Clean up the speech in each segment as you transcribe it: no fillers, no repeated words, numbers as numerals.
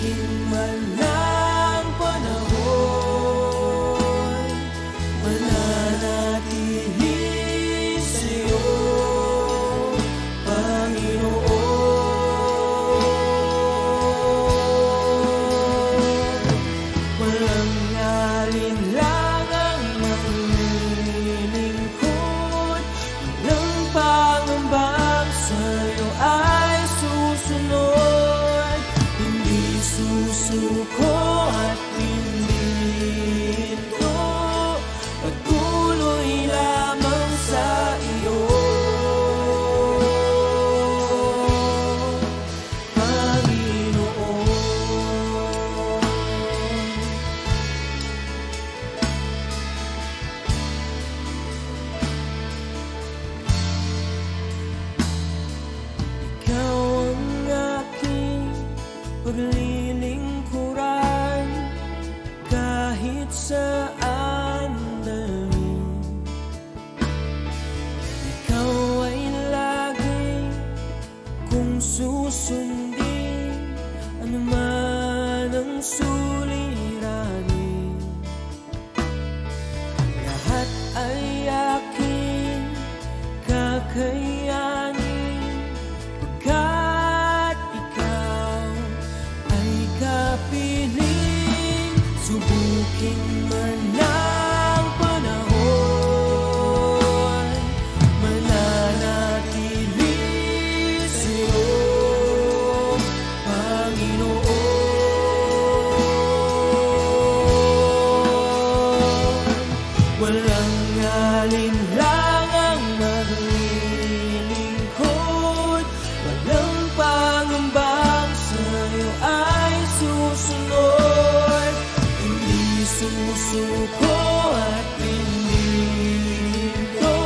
Subukin man ng panahon, mananatili sa'yo, Panginoon. Walang alinlangang maglilingkod, walang pangambang sa'yo ay susunod. Hindi susuko at hindi hinto, patuloy lamang sa iyo, Panginoon. Ikaw ang aking paglilingkuran, kahit saan dalhin. Ikaw ay lagi kung susundin, anuman ang suliranin. Lahat ay aking kakayanin, pagkat ikaw ay kapiling. Subukin man ng panahon, mananatili sa'yo, Panginoon. Walang alinlangang maglilingkod, walang pangambang sa'yo ay susunod. Hindi susuko at hindi hinto,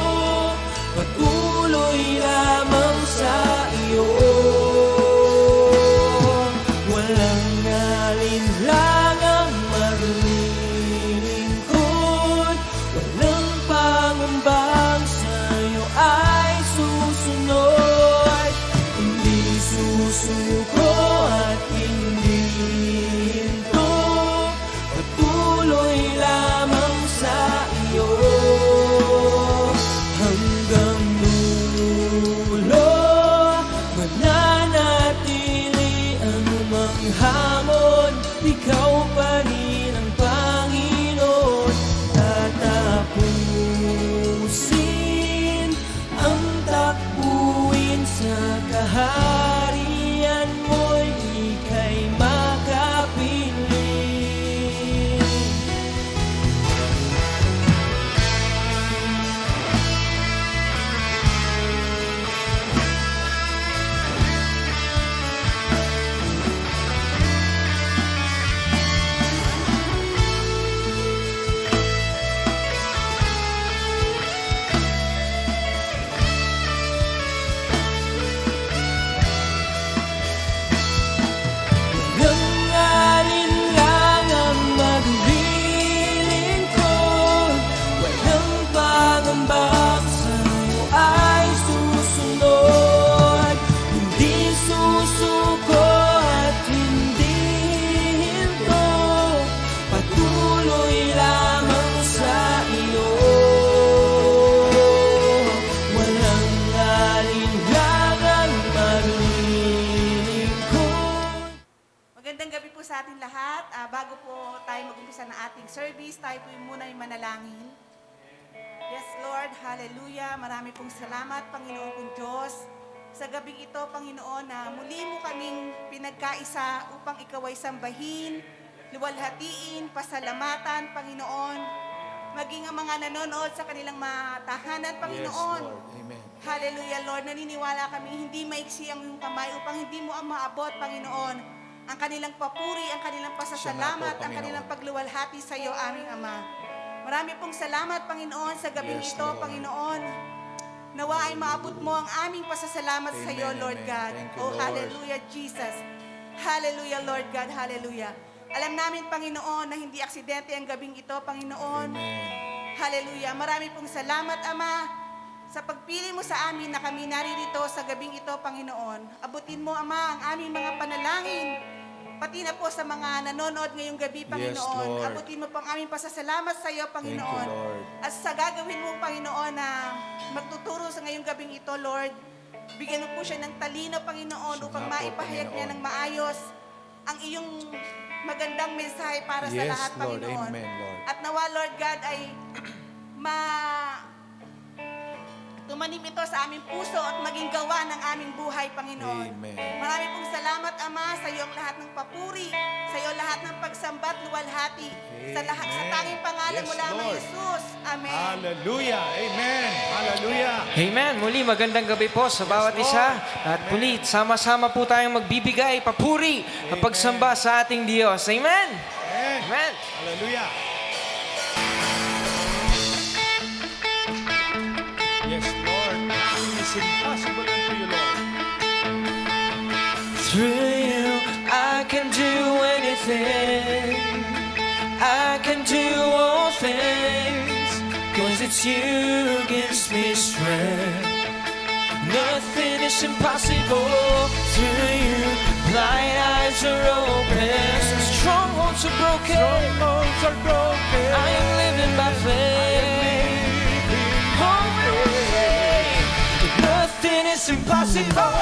patuloy lamang sa iyo. Walang alinlangang maglilingkod, walang pangambang sa'yo ay susunod. Hindi susuko at hindi hinto, patuloy lamang sa iyo, hanggang dulo. Mananatili anumang hamon, ikaw pa rin ang Panginoon. Tatapusin ang takbuhin sa kaharian mo'y ika'y makapiling. Walang alinlangang maglilingkod, walang pangambang sa'yo ay susunod. Hindi susuko at hindi hinto, patuloy lamang sa iyo. Walang alinlangang maglilingkod. Magandang gabi po sa ating lahat. Bago po tayo mag-umpisa ng ating service, tayo po muna yung manalangin. Yes, Lord, hallelujah. Marami pong salamat, Panginoon kong Diyos. Sa gabing ito, Panginoon, na muli mo kaming pinagkaisa upang ikaw ay sambahin, luwalhatiin, pasalamatan, Panginoon. Maging ang mga nanonood sa kanilang matahanan, Panginoon. Yes, Lord. Amen. Hallelujah, Lord. Naniniwala kami, hindi maiksi ang iyong kamay upang hindi mo ang maabot, Panginoon. Ang kanilang papuri, ang kanilang pasasalamat, ang kanilang pagluwalhati sa iyo, aming Ama. Marami pong salamat, Panginoon, sa gabing Yes, ito, Lord. Panginoon. Nawa ay maabot mo ang aming pasasalamat sa iyo, Amen, Lord amen. God. Thank you, Oh, Lord. hallelujah, Jesus. Hallelujah, Lord God. Hallelujah. Alam namin, Panginoon, na hindi aksidente ang gabing ito, Panginoon. Amen. Hallelujah. Marami pong salamat, Ama, sa pagpili mo sa amin na kami naririto sa gabing ito, Panginoon. Abutin mo, Ama, ang aming mga panalangin. pati na po sa mga nanonood ngayong gabi, Panginoon. Lord. Abutin mo pang aming pasasalamat sa iyo, Panginoon. Lord. At sa gagawin mo, Panginoon, na magtuturo sa ngayong gabing ito, Lord, bigyan mo po siya ng talino, Panginoon, Siya upang nga po, maipahayag niya Panginoon. ng maayos ang iyong magandang mensahe para sa Yes, lahat, Lord. Panginoon. Amen, Lord. At nawa, Lord God, ay tumanim ito sa aming puso at maging gawa ng aming buhay, Panginoon. Amen. Marami pong salamat, Ama, sa iyo ang lahat ng papuri, sa iyo lahat ng pagsambat, luwalhati, sa lahat sa Amen. tanging pangalan Yes, mo lamang, Lord. Jesus. Amen. Hallelujah. Amen. Hallelujah. Amen. Muli, magandang gabi po sa bawat Lord. isa. At muli, sama-sama po tayong magbibigay, papuri, at pagsamba sa ating Diyos. Amen. Amen. Amen. Hallelujah. Yes, Lord. Nothing is impossible unto you, Lord. Through you, I can do anything. I can do all things. 'Cause it's you who gives me strength. Nothing is impossible through you. Blind eyes are open. Strongholds are broken. Strongholds are broken. I am living by faith. Nothing is impossible.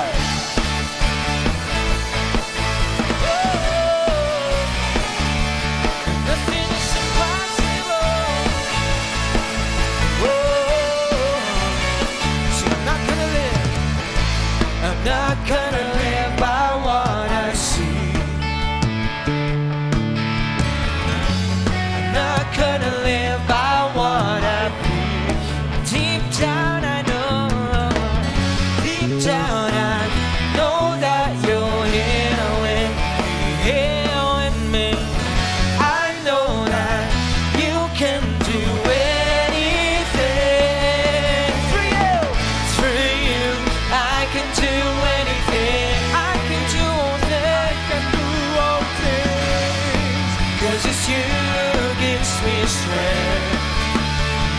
Nothing is impossible. So I'm not gonna live. I'm not gonna live by what I see. I'm not gonna live by what I feel. Deep down I know. Deep down I know that you're here with me, here with me. I know that you can do anything. Through you, I can do anything. I can do all things. 'Cause it's you who gives me strength.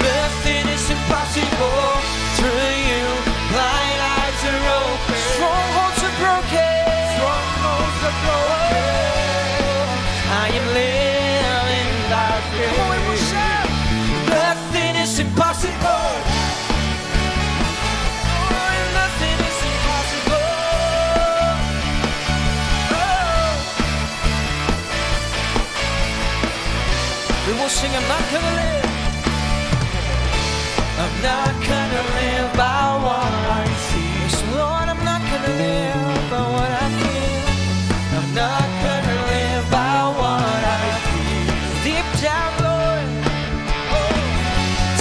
Nothing is impossible through you. Blind eyes are open. Strongholds are broken. Strongholds are broken. I am living by faith. Come on, we'll shout. Nothing is impossible. Oh, nothing is impossible. Oh. We will sing, I'm not gonna live. I'm not gonna live by what I see. Yes, Lord, I'm not gonna live by what I feel. I'm not gonna live by what I feel. Deep down, Lord, oh,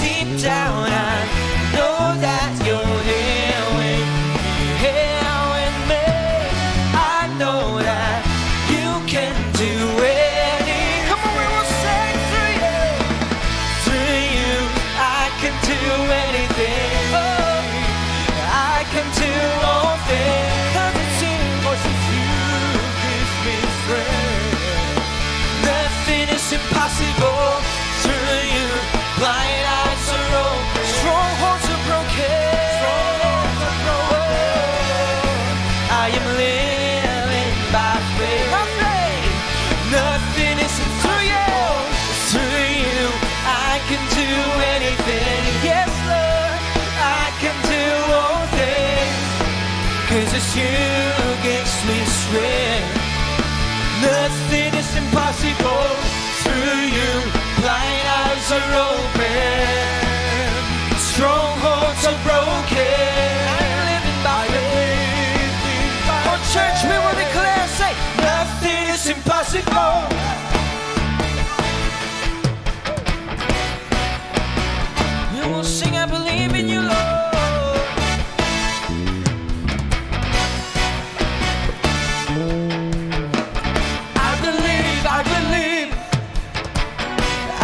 deep down, I know that you're here with me, here with me. I know that you can do anything. Come on, we will sing through you. Through you, I can do anything. Oh, I can do all things. 'Cause it's you, who gives me strength. Nothing is impossible through you. Blind eyes are open. Strongholds are broken. Strongholds are broken. I am living by faith. By faith. Nothing is through you. Through you, I can do anything. Yes, Lord, I can do all things. 'Cause it's you who gives me strength. Nothing is impossible through you. Blind eyes are open. Strongholds are broken. I'm living by faith. Oh, church, we will declare, say, nothing is impossible. We will sing, I believe in you, Lord. I believe, I believe,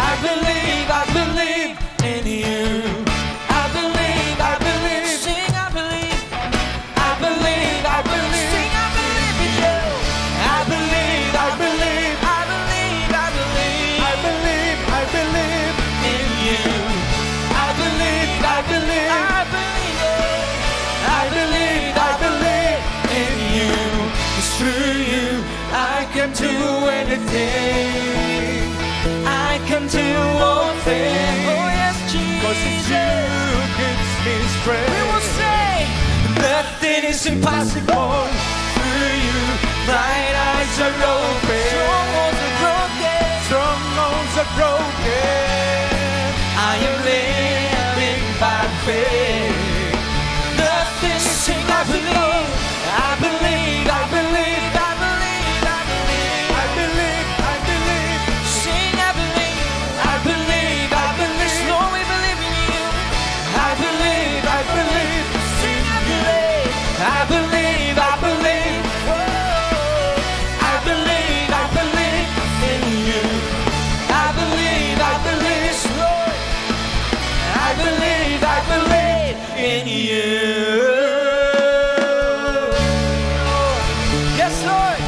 I believe, I believe in you. I believe, I believe, sing, I believe, I believe, I believe, sing, I believe in you. I believe, I believe, I believe. can do anything. I can do all things. Oh yes, Cause it's Jesus. you who gives me strength. We will say, Nothing is impossible for you. Mine eyes are open. strongholds are broken. Strongholds are broken. I am living by faith. Nothing is Sing, I impossible. believe. I believe, I believe, I believe, I believe, I believe, I believe. Sing, I believe. I believe, I believe. Lord, we believe in you. I believe, I believe. Sing, I believe. I believe, I believe. I believe, I believe in you. I believe, I believe, Lord. I believe in you. Yes, Lord.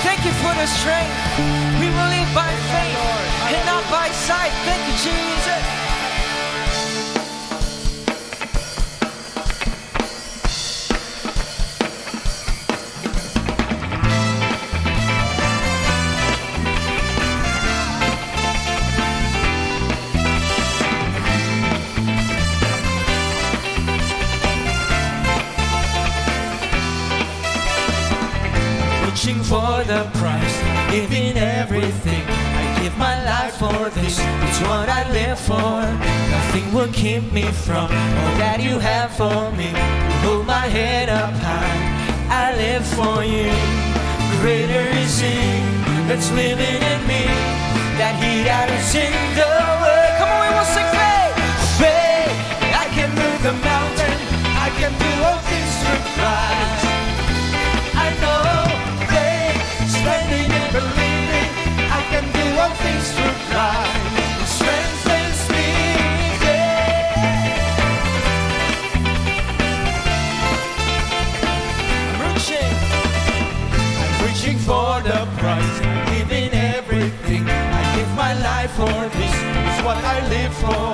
Thank you for the strength. We will live by faith and not by sight. Thank you, Jesus. Reaching for the prize, giving everything. I give my life for this, it's what I live for. Nothing will keep me from all that you have for me. You hold my head up high, I live for you. Greater is He that's living in me, that He that is in the world. Come on, we will sing faith. Faith, I can move the mountain, I can do all things through Christ. I know faith, standing and believing, I can do all things through Christ. Who strengthens me. I'm reaching for the prize, I'm giving everything. I give my life for this, it's what I live for.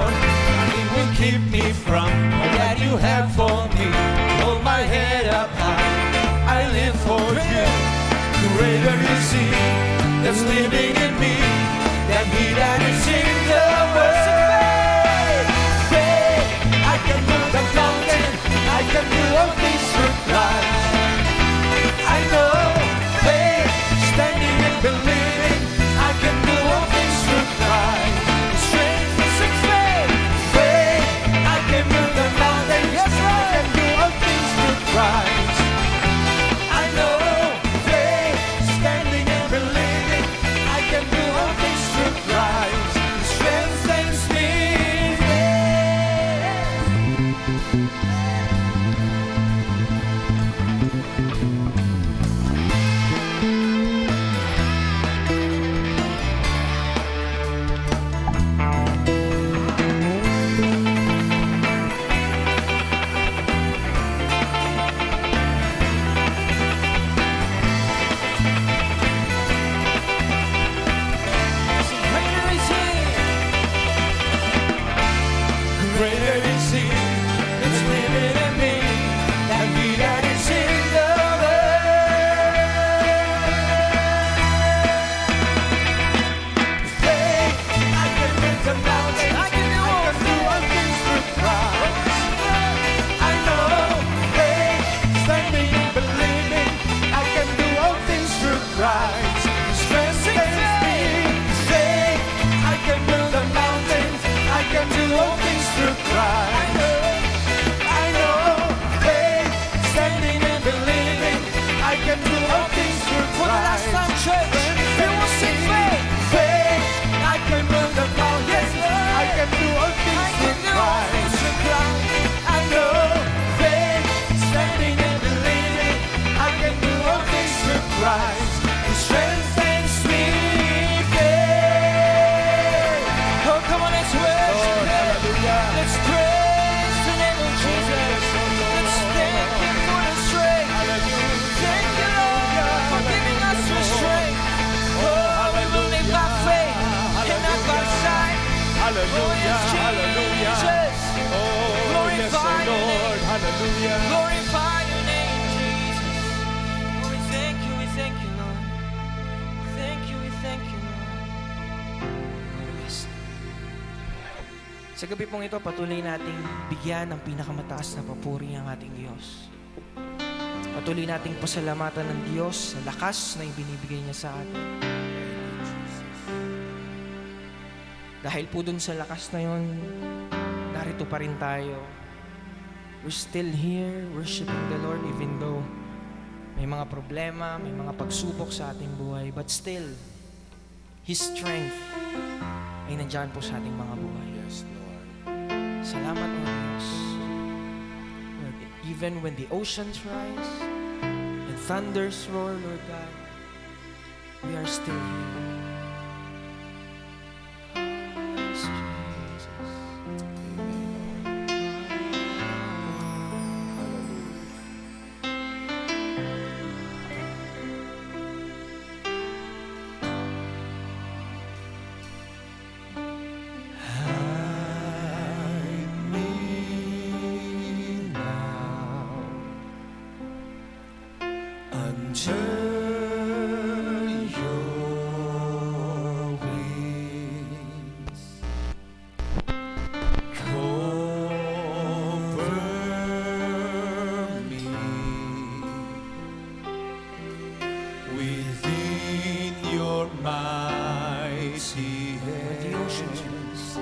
Nothing will keep me from all that you have for me. Hold my head up high, I live for you. Greater is He that's living in me, than he that is in the world. Faith, I can move the mountain, I can do all things through Christ. I know faith, standing and believing, I can do all things through Christ. Strength is in faith, faith, I can move the mountain, yes, I can do all things through Christ. I know faith, standing and believing, I can do all things through Christ. Strengthens me. Greater is He that's living in me, than he that is in the world. Faith, I can move the mountain, I can do all things through Christ. I know faith, standing and believing, I can do all things through Christ. Strengthens me. Faith, I can move the mountains, I can do all things through Christ. I know faith, standing and believing, I can do all things through Christ. For the last time, church, we will sing faith. Faith, I can move the mountains, I can do all things through Christ. I know faith, standing and believing, I can do all things through Christ. He strengthens me. Faith. Oh, come on, let's worship Him. Let's praise the name of Jesus. Let's thank Him for the strength. Thank you, Lord, for giving us the strength. Sa gabi pong ito, patuloy nating bigyan ng pinakamataas na papuri ang ating Diyos. Patuloy nating pasalamatan ng Diyos sa lakas na ibinibigay niya sa atin. Dahil po dun sa lakas na yun, narito pa rin tayo. We're still here worshiping the Lord even though may mga problema, may mga pagsubok sa ating buhay. But still, His strength ay nandyan po sa ating mga buhay. Yes, Lord. Salamat, O Diyos. Lord, even when the oceans rise and thunders roar, Lord God, we are still here. Yes, Jesus. Hide me now under your wings. Cover me within your mighty hands.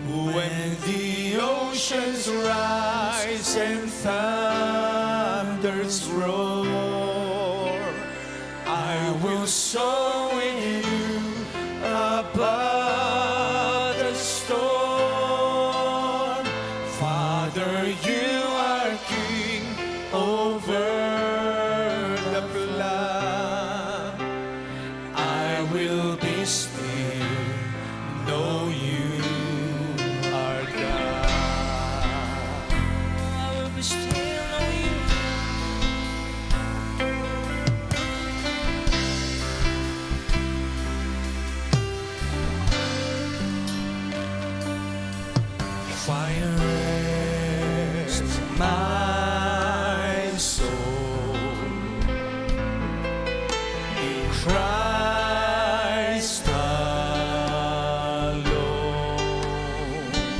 When the oceans rise and thunders roar, I will soar with you above the storm. Father, you are king over the flood. I will be still, know you are God. I will be still on you. Fire rests my soul in Christ alone.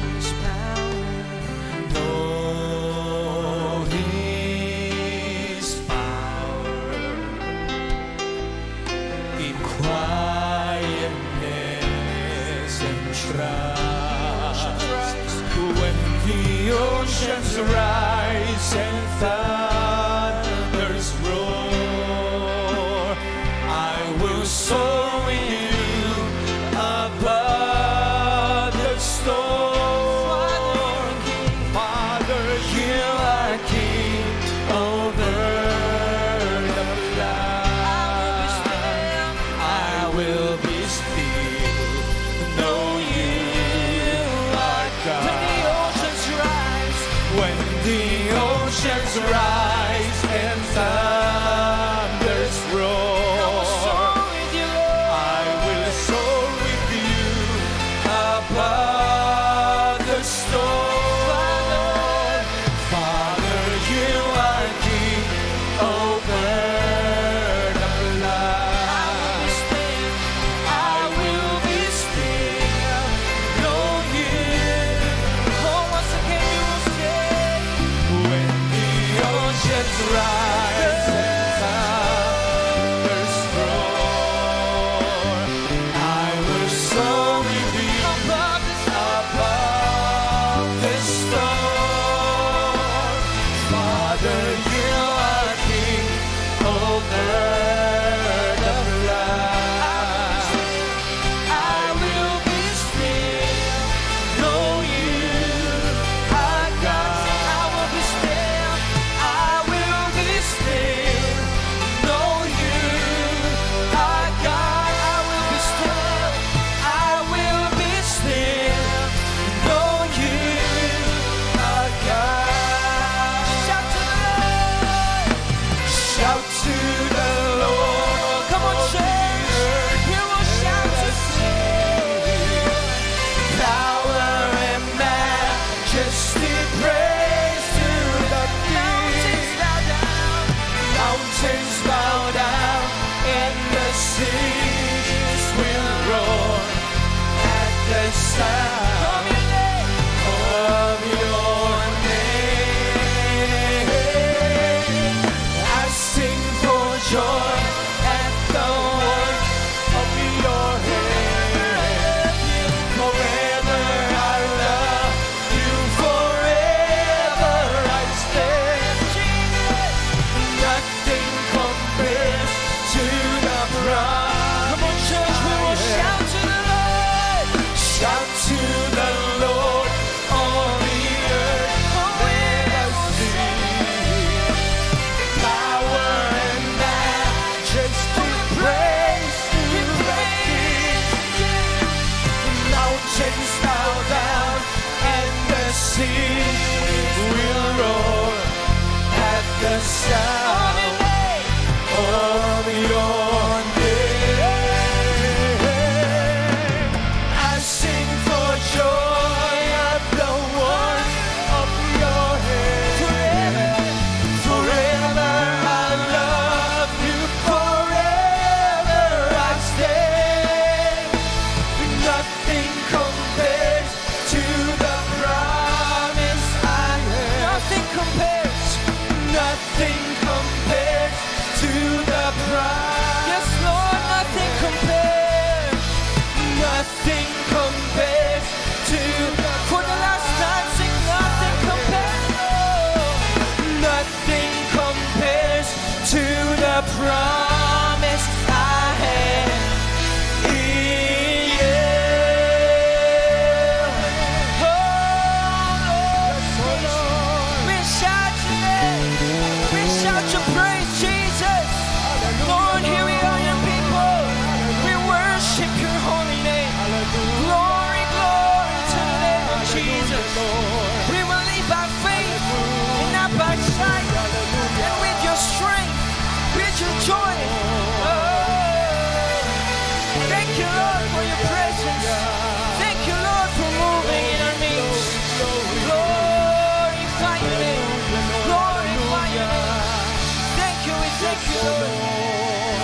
His power, Know His power in quietness and trust. When the oceans rise and thunders roar, I will soar with you above the storm. Father, you are king over the flood. I will be still, know you are when the God. oceans rise, When the oceans rise you, Lord, for your presence. Thank you, Lord, for moving in our midst. Glorify your name. Glorify your name. Thank you, we thank you, Lord.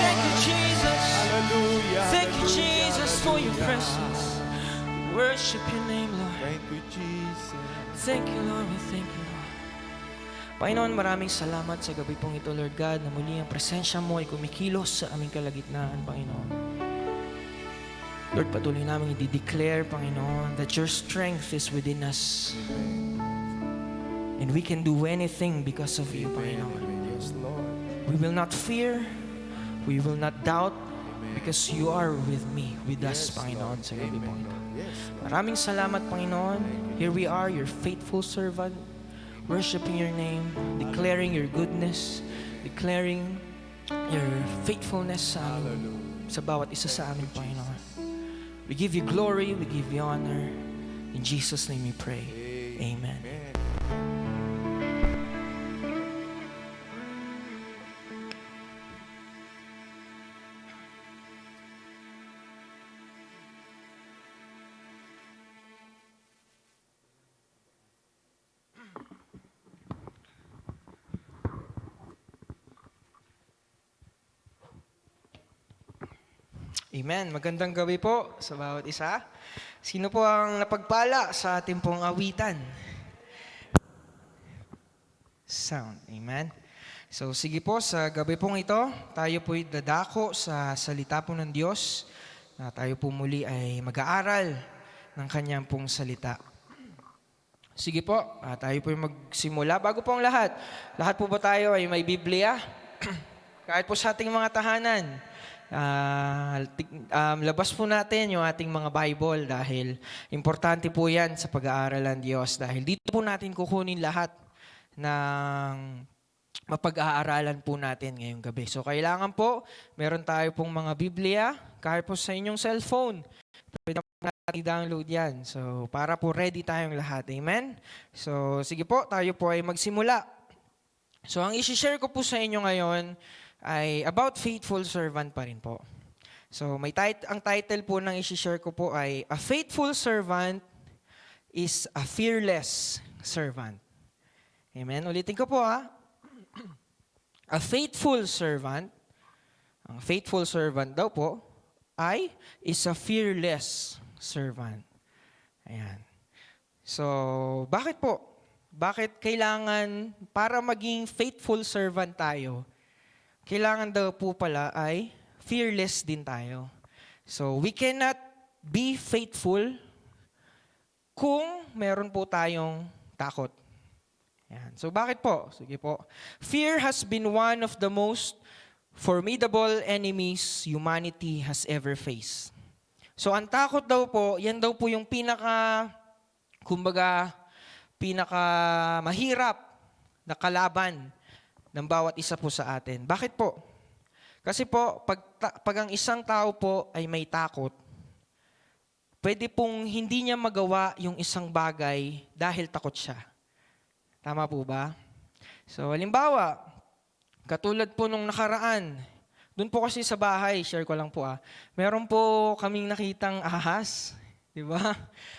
Thank you, Jesus. Hallelujah. Thank you, Jesus, for your presence. We worship your name, Lord. Thank you, Jesus. Thank you, Lord. We thank you, Lord. Panginoon, maraming salamat sa gabi pong ito, Lord God, na muli ang presensya mo ay kumikilos sa aming kalagitnaan, Panginoon. Lord, patuloy namin i-declare, Panginoon, that your strength is within us. And we can do anything because of you, Panginoon. Yes, Lord. We will not fear, we will not doubt, because you are with me, with us, Panginoon, sa gabi pong ito. Yes, Lord. Maraming salamat, Panginoon. Here we are, your faithful servant, worshiping your name, declaring your goodness, declaring your faithfulness sa amin, sa bawat isa sa amin, Panginoon. We give you glory, we give you honor. In Jesus' name we pray. Amen. Amen. Amen. Magandang gabi po sa bawat isa. Sino po ang napagpala sa ating pong awitan? Sound. Amen. So sige po, sa gabi pong ito, tayo po'y dadako sa salita po ng Diyos na tayo po muli ay mag-aaral ng kanyang pong salita. Sige po, tayo po'y magsimula. Bago po ang lahat po ba tayo ay may Biblia? Kahit po sa ating mga tahanan, labas po natin yung ating mga Bible dahil importante po yan sa pag-aaral ng Diyos dahil dito po natin kukunin lahat ng mapag-aaralan po natin ngayong gabi. So kailangan po, meron tayo pong mga Biblia, kahit po sa inyong cellphone. Pwede po natin i-download yan. So para po ready tayong lahat. Amen? So sige po, tayo po ay magsimula. So ang isi-share ko po sa inyo ngayon ay about faithful servant pa rin po. So ang title po ng isi-share ko po ay A Faithful Servant is a Fearless Servant. Amen? Ulitin ko po ha. A faithful servant, ang faithful servant daw po ay is a fearless servant. Ayan. So, bakit po? Bakit kailangan para maging faithful servant tayo? Kailangan daw po pala ay fearless din tayo. So, we cannot be faithful kung meron po tayong takot. Yan. So, bakit po? Sige po. Fear has been one of the most formidable enemies humanity has ever faced. So, ang takot daw po, yan daw po yung pinaka mahirap na kalaban ng bawat isa po sa atin. Bakit po? Kasi po, pag ang isang tao po ay may takot, pwede pong hindi niya magawa yung isang bagay dahil takot siya. Tama po ba? So, halimbawa, katulad po nung nakaraan, doon po kasi sa bahay, share ko lang po meron po kaming nakitang ahas. Di ba?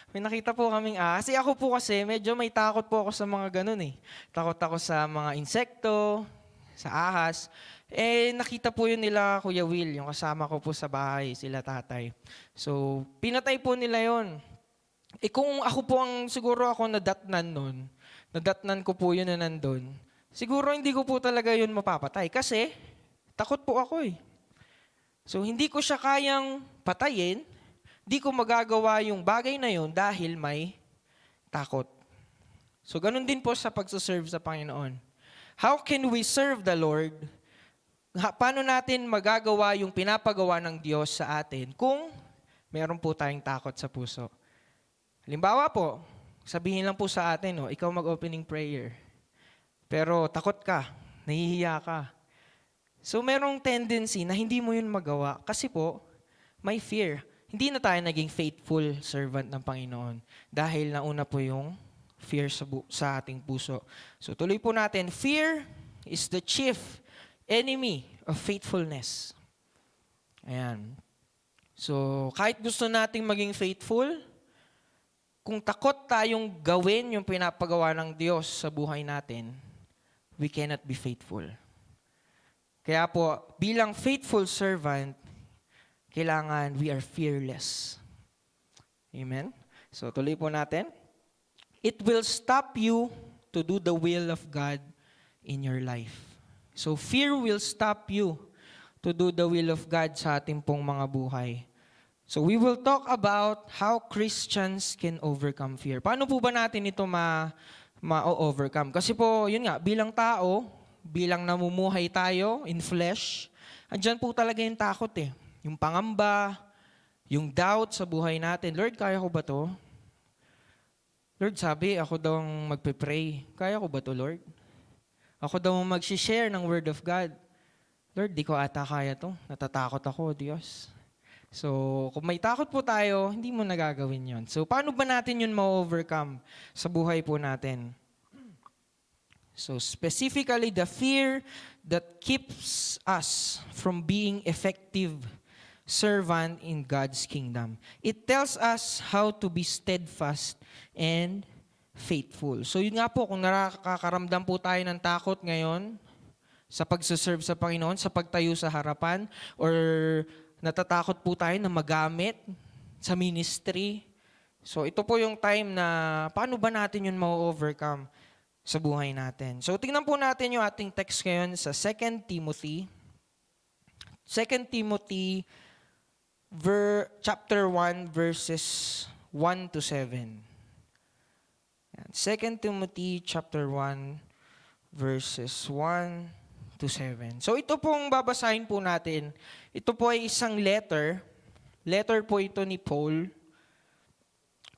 May nakita po kaming ahas. Kasi ako po kasi, medyo may takot po ako sa mga ganun eh. Takot ako sa mga insekto, sa ahas. Nakita po yun nila Kuya Will, yung kasama ko po sa bahay, sila tatay. So, pinatay po nila yun. Kung ako po siguro ako nadatnan nun, nadatnan ko po yun na nandun, siguro hindi ko po talaga yun mapapatay. Kasi, takot po ako eh. So, hindi ko siya kayang patayin, di ko magagawa yung bagay na yun dahil may takot. So, ganun din po sa pagsaserve sa Panginoon. How can we serve the Lord? Paano natin magagawa yung pinapagawa ng Diyos sa atin kung meron po tayong takot sa puso? Halimbawa po, sabihin lang po sa atin, ikaw mag-opening prayer. Pero takot ka, nahihiya ka. So, merong tendency na hindi mo yun magawa kasi po, may fear. Hindi na tayo naging faithful servant ng Panginoon dahil nauna po yung fear sa ating puso. So tuloy po natin, fear is the chief enemy of faithfulness. Ayan. So, kahit gusto nating maging faithful, kung takot tayong gawin yung pinapagawa ng Diyos sa buhay natin, we cannot be faithful. Kaya po, bilang faithful servant, kailangan we are fearless. Amen? So, tuloy po natin. It will stop you to do the will of God in your life. So, fear will stop you to do the will of God sa ating pong mga buhay. So, we will talk about how Christians can overcome fear. Paano po ba natin ito ma-overcome? Kasi po, yun nga, bilang tao, bilang namumuhay tayo in flesh, andyan po talaga yung takot eh. Yung pangamba, yung doubt sa buhay natin. Lord, kaya ko ba to? Lord, sabi, ako daw ang magpe-pray. Kaya ko ba to, Lord? Ako daw ang mag-share ng Word of God. Lord, di ko ata kaya to. Natatakot ako, Diyos. So, kung may takot po tayo, hindi mo nagagawin yon. So, paano ba natin yun ma-overcome sa buhay po natin? So, specifically, the fear that keeps us from being effective servant in God's kingdom. It tells us how to be steadfast and faithful. So yun nga po, kung nakakaramdam po tayo ng takot ngayon sa pagsaserve sa Panginoon, sa pagtayo sa harapan, or natatakot po tayo na magamit sa ministry. So ito po yung time na paano ba natin yun ma-overcome sa buhay natin. So tingnan po natin yung ating text ngayon sa 2 Timothy. 2 Timothy chapter 1 verses 1 to 7. 2 Timothy chapter 1 verses 1 to 7. So ito pong babasahin po natin. Ito po ay isang letter. Letter po ito ni Paul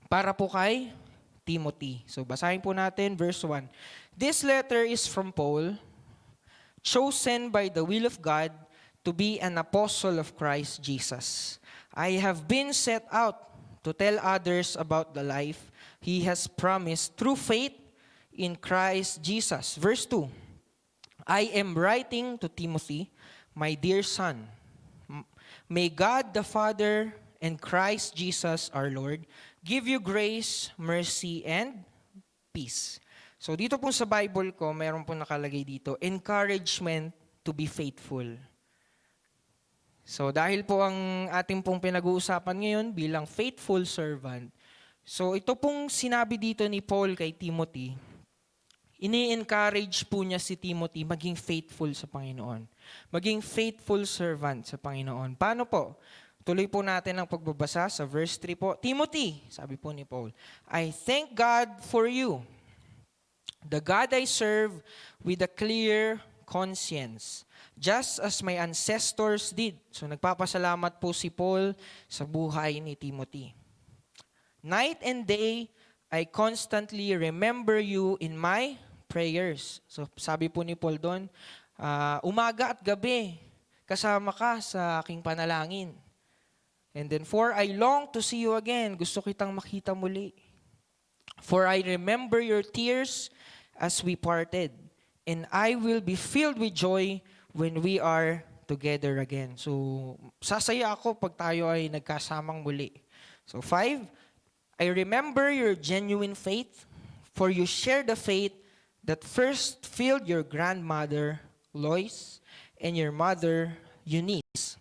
para po kay Timothy. So basahin po natin verse 1. This letter is from Paul, chosen by the will of God to be an apostle of Christ Jesus. I have been set out to tell others about the life He has promised through faith in Christ Jesus. Verse 2, I am writing to Timothy, my dear son. May God the Father and Christ Jesus our Lord give you grace, mercy, and peace. So dito po sa Bible ko, mayroon po nakalagay dito, encouragement to be faithful. So dahil po ang ating pong pinag-uusapan ngayon bilang faithful servant, so ito pong sinabi dito ni Paul kay Timothy, ini-encourage po niya si Timothy maging faithful sa Panginoon. Maging faithful servant sa Panginoon. Paano po? Tuloy po natin ang pagbabasa sa verse 3 po. Timothy, sabi po ni Paul, I thank God for you, the God I serve with a clear conscience, just as my ancestors did. So nagpapasalamat po si Paul sa buhay ni Timothy. Night and day, I constantly remember you in my prayers. So sabi po ni Paul doon, umaga at gabi, kasama ka sa aking panalangin. And then, for I long to see you again. Gusto kitang makita muli. For I remember your tears as we parted, and I will be filled with joy when we are together again. So, sasaya ako pag tayo ay nagkasamang muli. So, 5, I remember your genuine faith, for you share the faith that first filled your grandmother, Lois, and your mother, Eunice.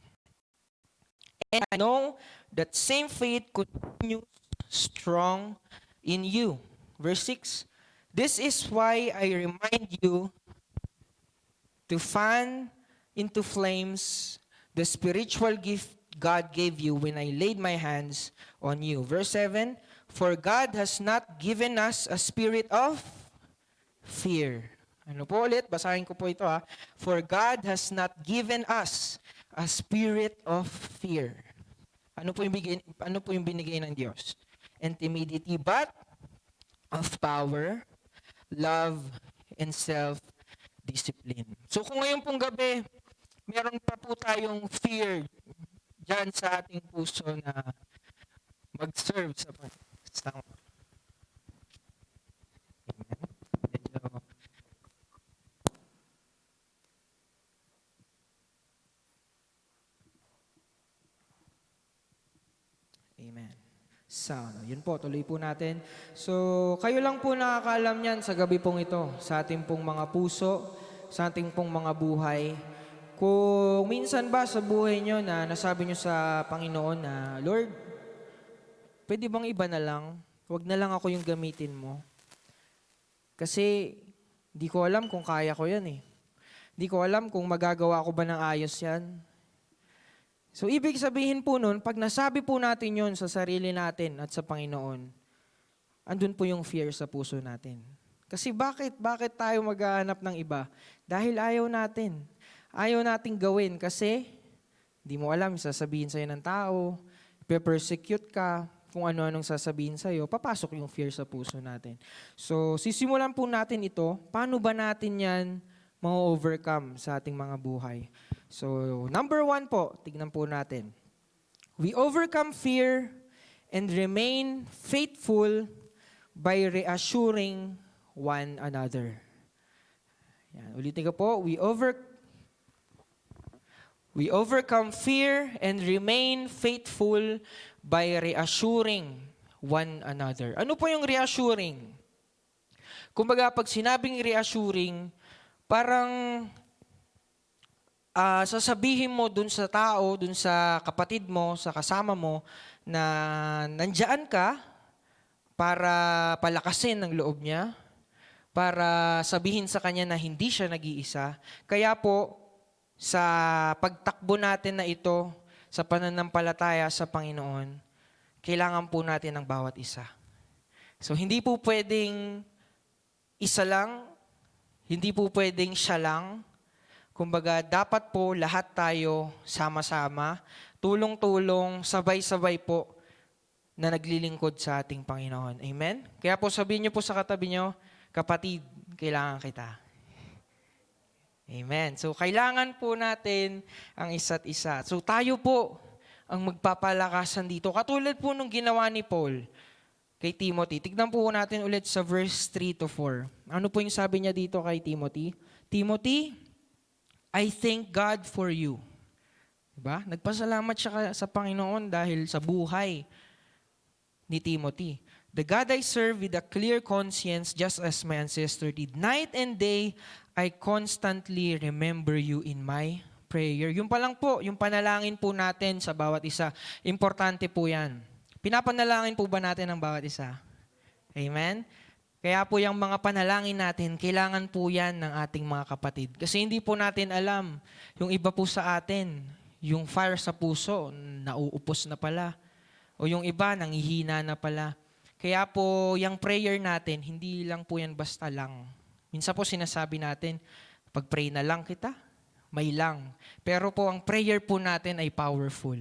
And I know that same faith continues strong in you. Verse 6, this is why I remind you to fan into flames the spiritual gift God gave you when I laid my hands on you. Verse 7, for God has not given us a spirit of fear. Ano po ulit? Basahin ko po ito ha. For God has not given us a spirit of fear. Ano po yung binigay ng Diyos? And timidity, but of power, love, and self-discipline. So kung ngayon pong gabi, meron pa po tayong fear dyan sa ating puso na mag-serve sa Panginoon. Yun po, tuloy po natin. So, kayo lang po nakakaalam yan sa gabi pong ito, sa ating pong mga puso, sa ating pong mga buhay. Kung minsan ba sa buhay nyo na nasabi nyo sa Panginoon na, Lord, pwede bang iba na lang? Huwag na lang ako yung gamitin mo. Kasi, di ko alam kung kaya ko yan eh. Di ko alam kung magagawa ko ba ng ayos yan. So, ibig sabihin po nun, pag nasabi po natin yon sa sarili natin at sa Panginoon, andun po yung fear sa puso natin. Kasi bakit tayo maghahanap ng iba? Dahil ayaw natin. Ayaw nating gawin kasi di mo alam, sasabihin sa'yo ng tao, pe-persecute ka, kung ano-anong sasabihin sa'yo, papasok yung fear sa puso natin. So, sisimulan po natin ito, paano ba natin yan ma-overcome sa ating mga buhay? So, number 1 po, tignan po natin. We overcome fear and remain faithful by reassuring one another. Yan, ulitin ko po, we overcome fear and remain faithful by reassuring one another. Ano po yung reassuring? Kumbaga, pag sinabing reassuring, parang sasabihin mo dun sa tao, dun sa kapatid mo, sa kasama mo, na nandyan ka para palakasin ang loob niya, para sabihin sa kanya na hindi siya nag-iisa. Kaya po, sa pagtakbo natin na ito, sa pananampalataya sa Panginoon, kailangan po natin ng bawat isa. So, hindi po pwedeng isa lang, hindi po pwedeng siya lang. Kumbaga, dapat po lahat tayo sama-sama, tulong-tulong, sabay-sabay po na naglilingkod sa ating Panginoon. Amen? Kaya po sabihin niyo po sa katabi niyo, kapatid, kailangan kita. Amen. So, kailangan po natin ang isa't isa. So, tayo po ang magpapalakasan dito. Katulad po nung ginawa ni Paul kay Timothy. Tignan po natin ulit sa verse 3-4. Ano po yung sabi niya dito kay Timothy? Timothy, I thank God for you. Diba? Nagpasalamat siya sa Panginoon dahil sa buhay ni Timothy. The God I serve with a clear conscience just as my ancestor did. Night and day, I constantly remember you in my prayer. Yung pa lang po, yung panalangin po natin sa bawat isa. Importante po yan. Pinapanalangin po ba natin ang bawat isa? Amen? Kaya po yung mga panalangin natin, kailangan po yan ng ating mga kapatid. Kasi hindi po natin alam, yung iba po sa atin, yung fire sa puso, nauupos na pala. O yung iba, nanghihina na pala. Kaya po, yung prayer natin, hindi lang po yan basta lang. Minsan po sinasabi natin, pag-pray na lang kita, may lang. Pero po, ang prayer po natin ay powerful.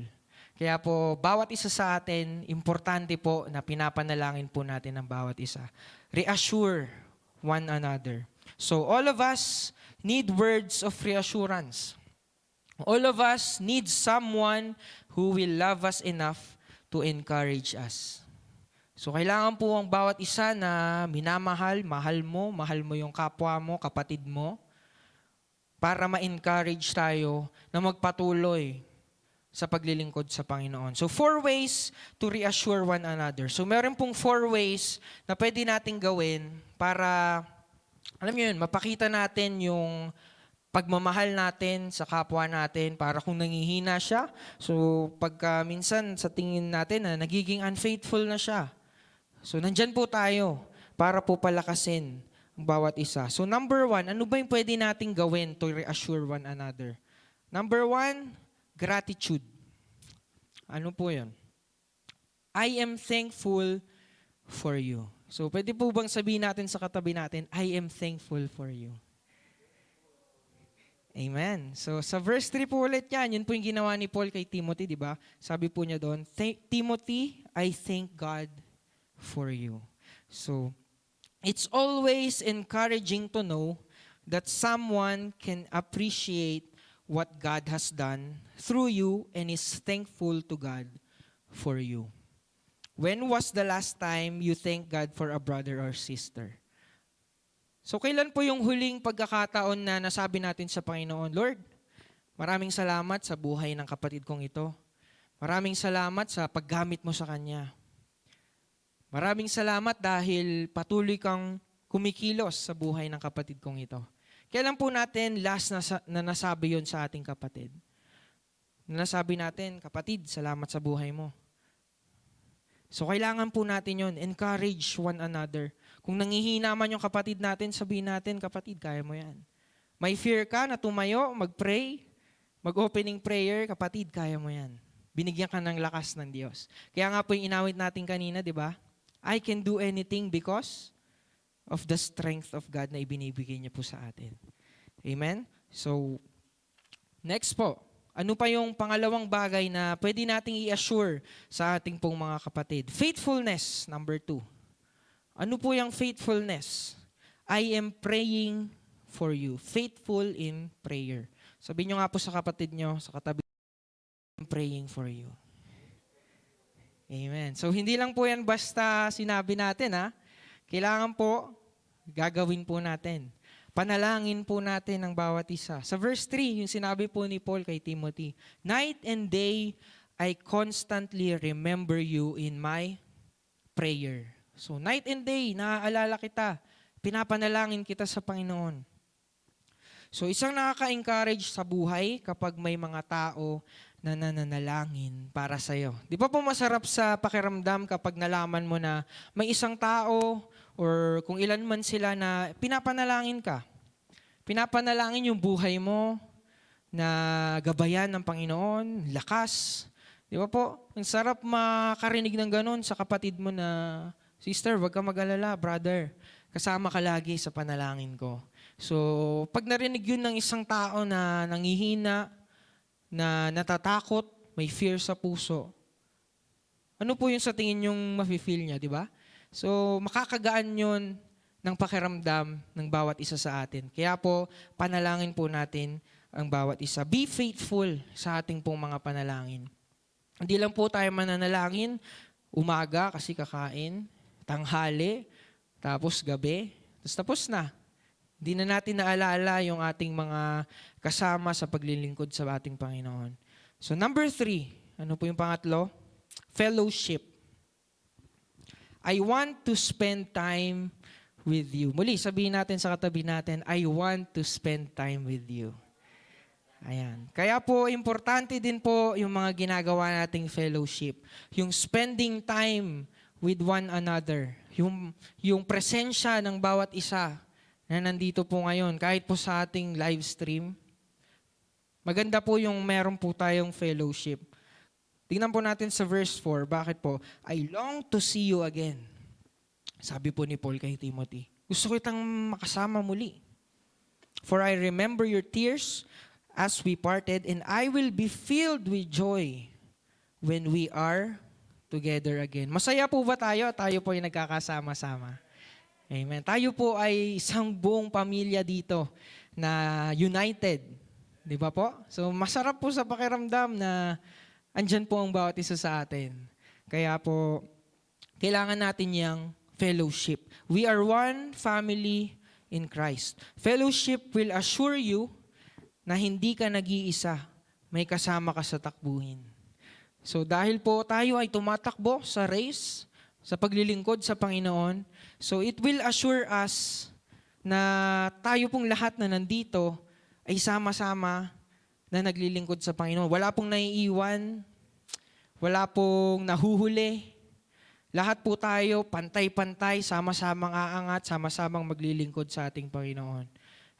Kaya po, bawat isa sa atin, importante po na pinapanalangin po natin ang bawat isa. Reassure one another. So, all of us need words of reassurance. All of us need someone who will love us enough to encourage us. So, kailangan po ang bawat isa na minamahal, mahal mo yung kapwa mo, kapatid mo, para ma-encourage tayo na magpatuloy sa paglilingkod sa Panginoon. So, 4 ways to reassure one another. So, meron pong 4 ways na pwede nating gawin para, alam niyo yun, mapakita natin yung pagmamahal natin sa kapwa natin para kung nangihina siya. So, pagka minsan sa tingin natin na nagiging unfaithful na siya. So, nandyan po tayo para po palakasin ang bawat isa. So, number 1, ano ba yung pwede nating gawin to reassure one another? Number 1, gratitude. Ano po yun? I am thankful for you. So, pwede po bang sabihin natin sa katabi natin, I am thankful for you. Amen. So, sa verse 3 po ulit yan, yun po yung ginawa ni Paul kay Timothy, di ba? Sabi po niya doon, Timothy, I thank God for you. So, it's always encouraging to know that someone can appreciate what God has done through you and is thankful to God for you. When was the last time you thank God for a brother or sister? So, kailan po yung huling pagkakataon na nasabi natin sa Panginoon, Lord, maraming salamat sa buhay ng kapatid kong ito. Maraming salamat sa paggamit mo sa kanya. Maraming salamat dahil patuloy kang kumikilos sa buhay ng kapatid kong ito. Kailan po natin last na nasabi yon sa ating kapatid? Nasabi natin, kapatid, salamat sa buhay mo. So kailangan po natin yon, encourage one another. Kung nangihina man yung kapatid natin, sabihin natin, kapatid, kaya mo yan. May fear ka na tumayo, mag-pray, mag-opening prayer, kapatid, kaya mo yan. Binigyan ka ng lakas ng Diyos. Kaya nga po yung inawit natin kanina, di ba? I can do anything because of the strength of God na ibinibigay niya po sa atin. Amen? So, next po. Ano pa yung pangalawang bagay na pwede nating i-assure sa ating pong mga kapatid? Faithfulness, number 2. Ano po yung faithfulness? I am praying for you. Faithful in prayer. Sabihin nyo nga po sa kapatid nyo, sa katabi, I am praying for you. Amen. So, hindi lang po yan basta sinabi natin, ha? Kailangan po, gagawin po natin. Panalangin po natin ang bawat isa. Sa verse 3, yung sinabi po ni Paul kay Timothy, night and day, I constantly remember you in my prayer. So, night and day, naaalala kita. Pinapanalangin kita sa Panginoon. So, isang nakaka-encourage sa buhay kapag may mga tao na nananalangin para sa'yo. Di ba po masarap sa pakiramdam kapag nalaman mo na may isang tao or kung ilan man sila na pinapanalangin ka. Pinapanalangin yung buhay mo na gabayan ng Panginoon, lakas. Di ba po? Ang sarap makarinig ng ganun sa kapatid mo na, sister, wag ka mag-alala, brother. Kasama ka lagi sa panalangin ko. So, pag narinig yun ng isang tao na nangihina, na natatakot, may fear sa puso, ano po yung sa tingin yung mafe-feel niya, di ba? So, makakagaan yun ng pakiramdam ng bawat isa sa atin. Kaya po, panalangin po natin ang bawat isa. Be faithful sa ating pong mga panalangin. Hindi lang po tayo mananalangin, umaga kasi kakain, tanghali, tapos gabi, tapos na. Hindi na natin naalala yung ating mga kasama sa paglilingkod sa ating Panginoon. So number 3, ano po yung pangatlo? Fellowship. I want to spend time with you. Muli, sabihin natin sa katabi natin, I want to spend time with you. Ayan. Kaya po, importante din po yung mga ginagawa nating fellowship. Yung spending time with one another. Yung presensya ng bawat isa na nandito po ngayon, kahit po sa ating live stream. Maganda po yung meron po tayong fellowship. Tingnan po natin sa verse 4. Bakit po? I long to see you again. Sabi po ni Paul kay Timothy. Gusto ko itang makasama muli. For I remember your tears as we parted, and I will be filled with joy when we are together again. Masaya po ba tayo? Tayo po ay nagkakasama-sama. Amen. Tayo po ay isang buong pamilya dito na united. Di ba po? So masarap po sa pakiramdam na andyan po ang bawat isa sa atin. Kaya po, kailangan natin yung fellowship. We are one family in Christ. Fellowship will assure you na hindi ka nag-iisa. May kasama ka sa takbuhin. So dahil po tayo ay tumatakbo sa race, sa paglilingkod sa Panginoon, so it will assure us na tayo pong lahat na nandito ay sama-sama na naglilingkod sa Panginoon. Wala pong naiiwan, wala pong nahuhuli. Lahat po tayo pantay-pantay, sama-samang aangat, sama-samang maglilingkod sa ating Panginoon.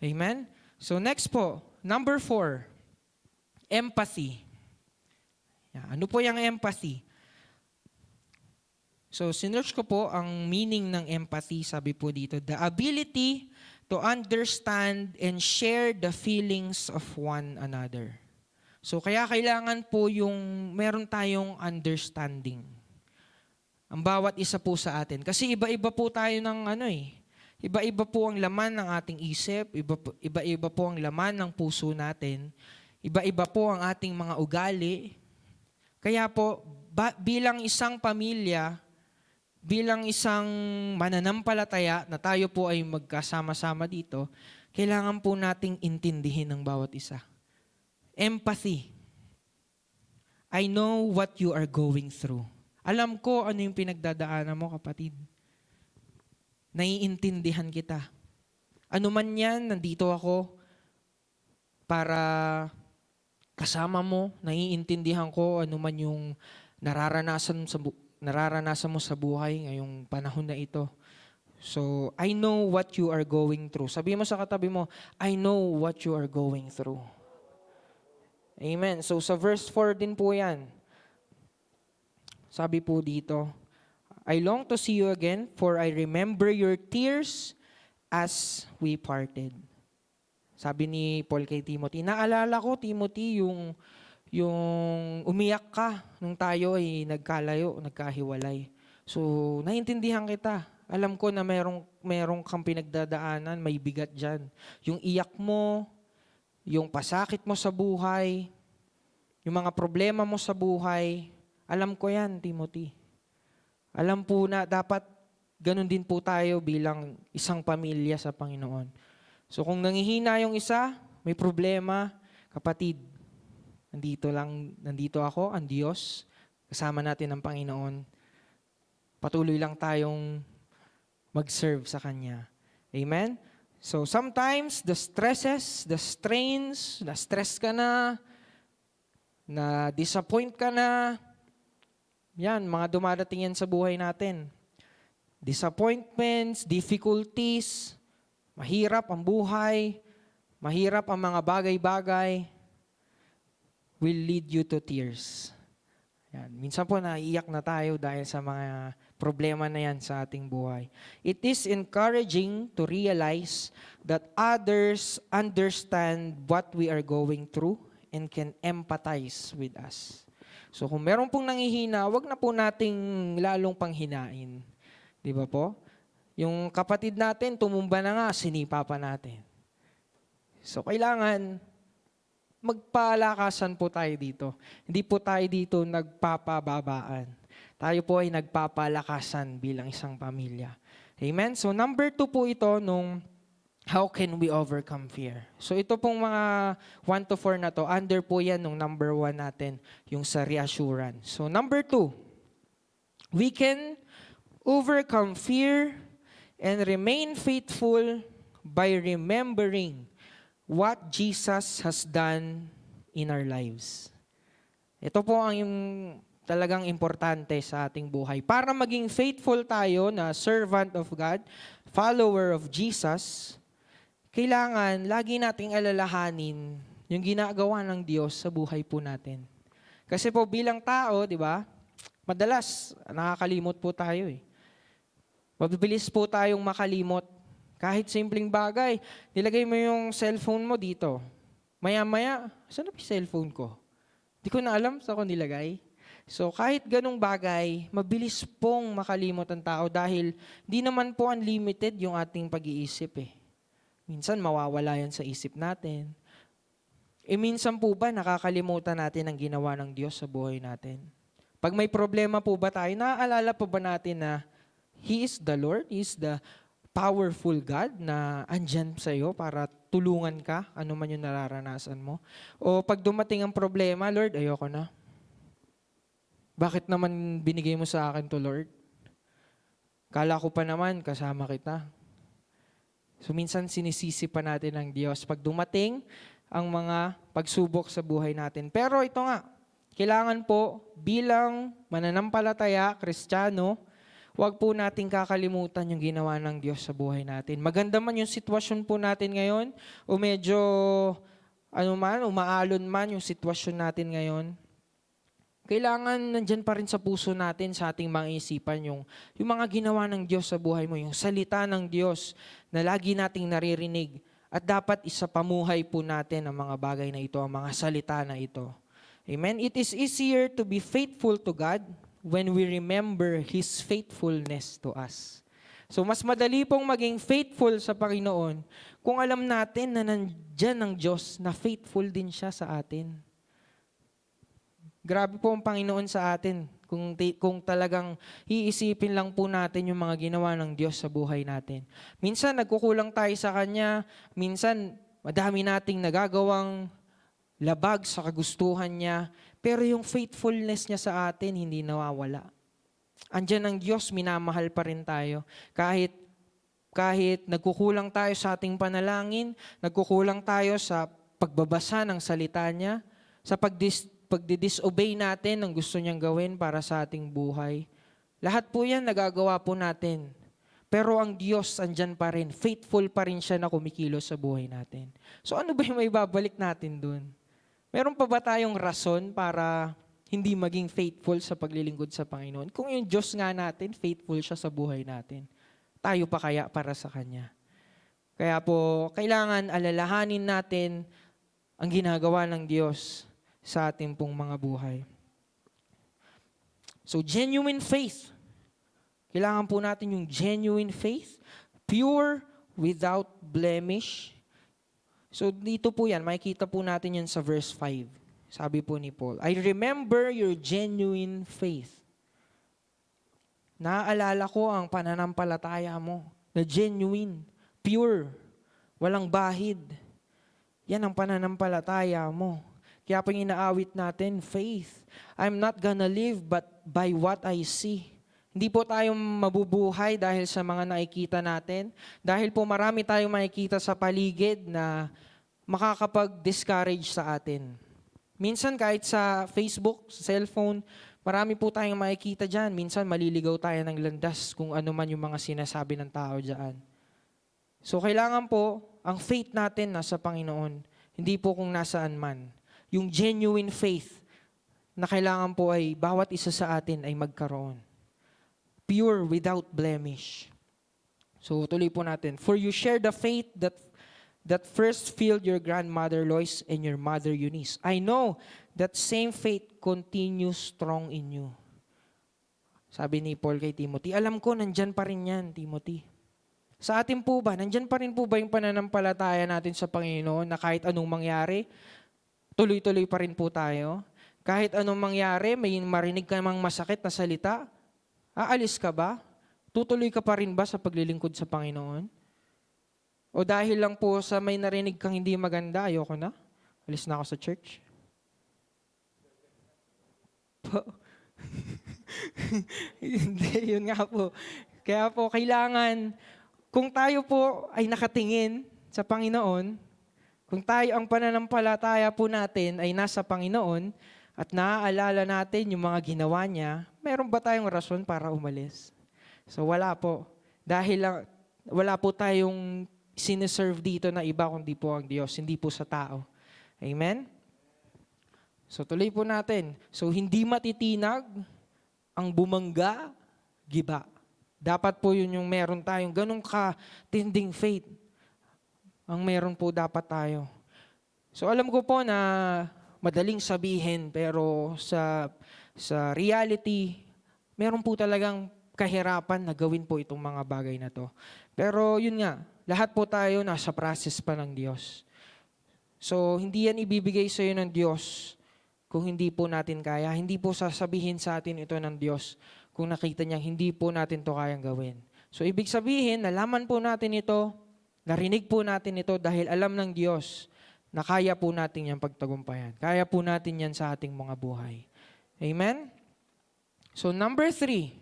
Amen? So next po, number 4, empathy. Ano po yung empathy? So, sinearch ko po ang meaning ng empathy, sabi po dito, the ability to understand and share the feelings of one another. So, kaya kailangan po yung meron tayong understanding. Ang bawat isa po sa atin. Kasi iba-iba po tayo ng iba-iba po ang laman ng ating isip, iba-iba po ang laman ng puso natin, iba-iba po ang ating mga ugali. Kaya po, bilang isang pamilya, bilang isang mananampalataya na tayo po ay magkasama-sama dito, kailangan po nating intindihin ng bawat isa. Empathy. I know what you are going through. Alam ko ano yung pinagdadaanan mo, kapatid. Naiintindihan kita. Ano man yan, nandito ako para kasama mo. Naiintindihan ko ano man yung nararanasan mo sa buhay ngayong panahon na ito. So, I know what you are going through. Sabi mo sa katabi mo, I know what you are going through. Amen. So, sa verse 4 din po yan. Sabi po dito, I long to see you again, for I remember your tears as we parted. Sabi ni Paul kay Timothy, naalala ko, Timothy, yung umiyak ka nung tayo ay nagkalayo, nagkahiwalay. So, naiintindihan kita. Alam ko na merong kang pinagdadaanan, may bigat dyan. Yung iyak mo, yung pasakit mo sa buhay, yung mga problema mo sa buhay, alam ko yan, Timothy. Alam po na dapat ganun din po tayo bilang isang pamilya sa Panginoon. So kung nangihina yung isa, may problema, kapatid, nandito ako, ang Diyos, kasama natin ang Panginoon. Patuloy lang tayong mag-serve sa Kanya. Amen? So sometimes, the stresses, the strains, na-stress ka na-disappoint ka na, yan, mga dumadating yan sa buhay natin. Disappointments, difficulties, mahirap ang buhay, mahirap ang mga bagay-bagay, will lead you to tears. Yan. Minsan po naiiyak na tayo dahil sa mga problema na yan sa ating buhay. It is encouraging to realize that others understand what we are going through and can empathize with us. So kung meron pong nanghihina, wag na po nating lalong panghinain. Di ba po? Yung kapatid natin, tumumba na nga, sinipa pa natin. So kailangan magpalakasan po tayo dito. Hindi po tayo dito nagpapababaan. Tayo po ay nagpapalakasan bilang isang pamilya. Amen? So number 2 po ito nung how can we overcome fear? So ito pong mga 1 to 4 na to, under po yan nung number 1 natin, yung sa reassurance. So number 2, we can overcome fear and remain faithful by remembering what Jesus has done in our lives. Ito po ang yung talagang importante sa ating buhay. Para maging faithful tayo na servant of God, follower of Jesus, kailangan lagi nating alalahanin yung ginagawa ng Diyos sa buhay po natin. Kasi po bilang tao, di ba, madalas nakakalimot po tayo eh. Mabilis po tayong makalimot. Kahit simpleng bagay, nilagay mo yung cellphone mo dito. Maya-maya, saan na yung cellphone ko? Di ko na alam saan ko nilagay. So kahit ganong bagay, mabilis pong makalimot ang tao dahil di naman po unlimited yung ating pag-iisip eh. Minsan mawawala yan sa isip natin. Minsan po ba nakakalimutan natin ang ginawa ng Diyos sa buhay natin? Pag may problema po ba tayo, naaalala po ba natin na He is the Lord, He is the powerful God na andyan sa iyo para tulungan ka, ano man yung nararanasan mo? O pag dumating ang problema, Lord, ayoko na. Bakit naman binigay mo sa akin to, Lord? Kala ko pa naman, kasama kita. So minsan sinisisi pa natin ang Diyos pag dumating ang mga pagsubok sa buhay natin. Pero ito nga, kailangan po bilang mananampalataya, Kristiyano, huwag po nating kakalimutan yung ginawa ng Diyos sa buhay natin. Maganda man yung sitwasyon po natin ngayon, o medyo umaalon man yung sitwasyon natin ngayon, kailangan nandyan pa rin sa puso natin, sa ating mga isipan, yung mga ginawa ng Diyos sa buhay mo, yung salita ng Diyos na lagi nating naririnig. At dapat isapamuhay po natin ang mga bagay na ito, ang mga salita na ito. Amen? It is easier to be faithful to God when we remember His faithfulness to us. So mas madali pong maging faithful sa Panginoon kung alam natin na nandyan ang Diyos na faithful din siya sa atin. Grabe po ang Panginoon sa atin kung talagang iisipin lang po natin yung mga ginawa ng Diyos sa buhay natin. Minsan nagkukulang tayo sa Kanya, minsan madami nating nagagawang labag sa kagustuhan niya, pero yung faithfulness niya sa atin hindi nawawala. Andyan ang Diyos, minamahal pa rin tayo. Kahit nagkukulang tayo sa ating panalangin, nagkukulang tayo sa pagbabasa ng salita niya, sa pagdi-disobey natin ng gusto niyang gawin para sa ating buhay. Lahat po yan nagagawa po natin. Pero ang Diyos andyan pa rin. Faithful pa rin siya na kumikilos sa buhay natin. So ano ba yung may babalik natin dun? Meron pa ba tayong rason para hindi maging faithful sa paglilingkod sa Panginoon? Kung yung Diyos nga natin, faithful siya sa buhay natin, tayo pa kaya para sa Kanya? Kaya po, kailangan alalahanin natin ang ginagawa ng Diyos sa ating pong mga buhay. So, genuine faith. Kailangan po natin yung genuine faith, pure, without blemish. So, dito po yan, makikita po natin yan sa verse 5. Sabi po ni Paul, I remember your genuine faith. Naaalala ko ang pananampalataya mo na genuine, pure, walang bahid. Yan ang pananampalataya mo. Kaya pang inaawit natin, faith. I'm not gonna live but by what I see. Hindi po tayo mabubuhay dahil sa mga nakikita natin. Dahil po marami tayong makikita sa paligid na makakapag-discourage sa atin. Minsan kahit sa Facebook, sa cellphone, marami po tayong makikita dyan. Minsan maliligaw tayo ng landas kung ano man yung mga sinasabi ng tao dyan. So kailangan po, ang faith natin nasa Panginoon. Hindi po kung nasaan man. Yung genuine faith na kailangan po ay bawat isa sa atin ay magkaroon. Pure without blemish. So tuloy po natin. For you share the faith that first filled your grandmother Lois and your mother Eunice. I know that same faith continues strong in you. Sabi ni Paul kay Timothy, alam ko nandyan pa rin yan, Timothy. Sa atin po ba, nandyan pa rin po ba yung pananampalataya natin sa Panginoon na kahit anong mangyari, tuloy-tuloy pa rin po tayo? Kahit anong mangyari, may marinig ka namang masakit na salita, aalis ka ba? Tutuloy ka pa rin ba sa paglilingkod sa Panginoon? O dahil lang po sa may narinig kang hindi maganda, ayoko na? Alis na ako sa church? Hindi, yun nga po. Kaya po, kailangan, kung tayo po ay nakatingin sa Panginoon, kung tayo ang pananampalataya po natin ay nasa Panginoon, at naaalala natin yung mga ginawa niya, meron ba tayong rason para umalis? So wala po. Dahil lang, wala po tayong sineserve dito na iba kundi po ang Diyos, hindi po sa tao. Amen? So tuloy po natin. So hindi matitinag ang bumangga, giba. Dapat po yun yung meron tayong ganong katinding faith. Ang meron po dapat tayo. So alam ko po na madaling sabihin, pero sa reality, meron po talagang kahirapan na gawin po itong mga bagay na to. Pero yun nga, lahat po tayo nasa process pa ng Diyos. So, hindi yan ibibigay sa iyo ng Diyos kung hindi po natin kaya. Hindi po sasabihin sa atin ito ng Diyos kung nakita niya hindi po natin to kayang gawin. So, ibig sabihin, nalaman po natin ito, narinig po natin ito dahil alam ng Diyos na kaya po natin yan pagtagumpayan. Kaya po natin yan sa ating mga buhay. Amen? So number 3,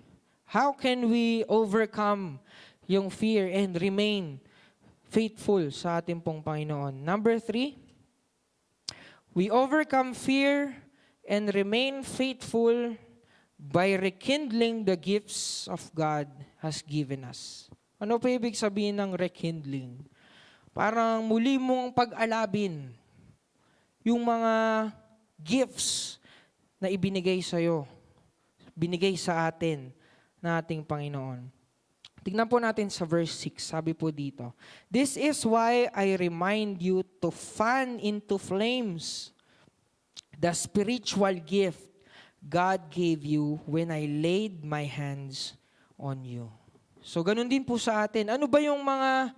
how can we overcome yung fear and remain faithful sa ating pong Panginoon? Number 3, we overcome fear and remain faithful by rekindling the gifts of God has given us. Ano pa ibig sabihin ng rekindling? Parang muli mong pag-alabin yung mga gifts na ibinigay sa'yo, binigay sa atin na ating Panginoon. Tignan po natin sa verse 6, sabi po dito, this is why I remind you to fan into flames the spiritual gift God gave you when I laid my hands on you. So ganun din po sa atin. Ano ba yung mga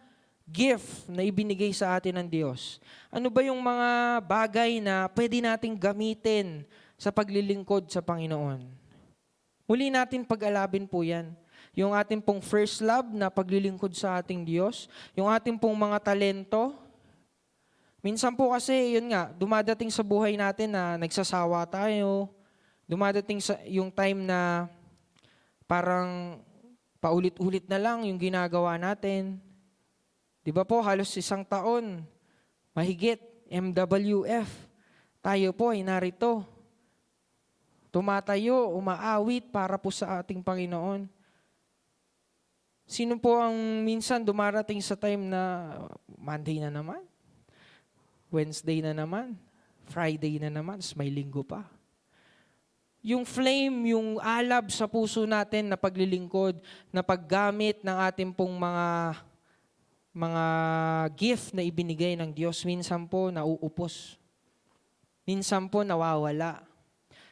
gift na ibinigay sa atin ng Diyos? Ano ba yung mga bagay na pwede nating gamitin sa paglilingkod sa Panginoon? Muli natin pag-alabin po yan. Yung ating pong first love na paglilingkod sa ating Diyos, yung ating pong mga talento. Minsan po kasi, yun nga, dumadating sa buhay natin na nagsasawa tayo, dumadating sa yung time na parang paulit-ulit na lang yung ginagawa natin. Di ba po, halos 1 taon, mahigit, MWF. Tayo po ay narito. Tumatayo, umaawit para po sa ating Panginoon. Sino po ang minsan dumarating sa time na Monday na naman, Wednesday na naman, Friday na naman, may linggo pa. Yung flame, yung alab sa puso natin na paglilingkod, na paggamit ng ating pong mga gift na ibinigay ng Diyos, minsan po nauupos. Minsan po nawawala.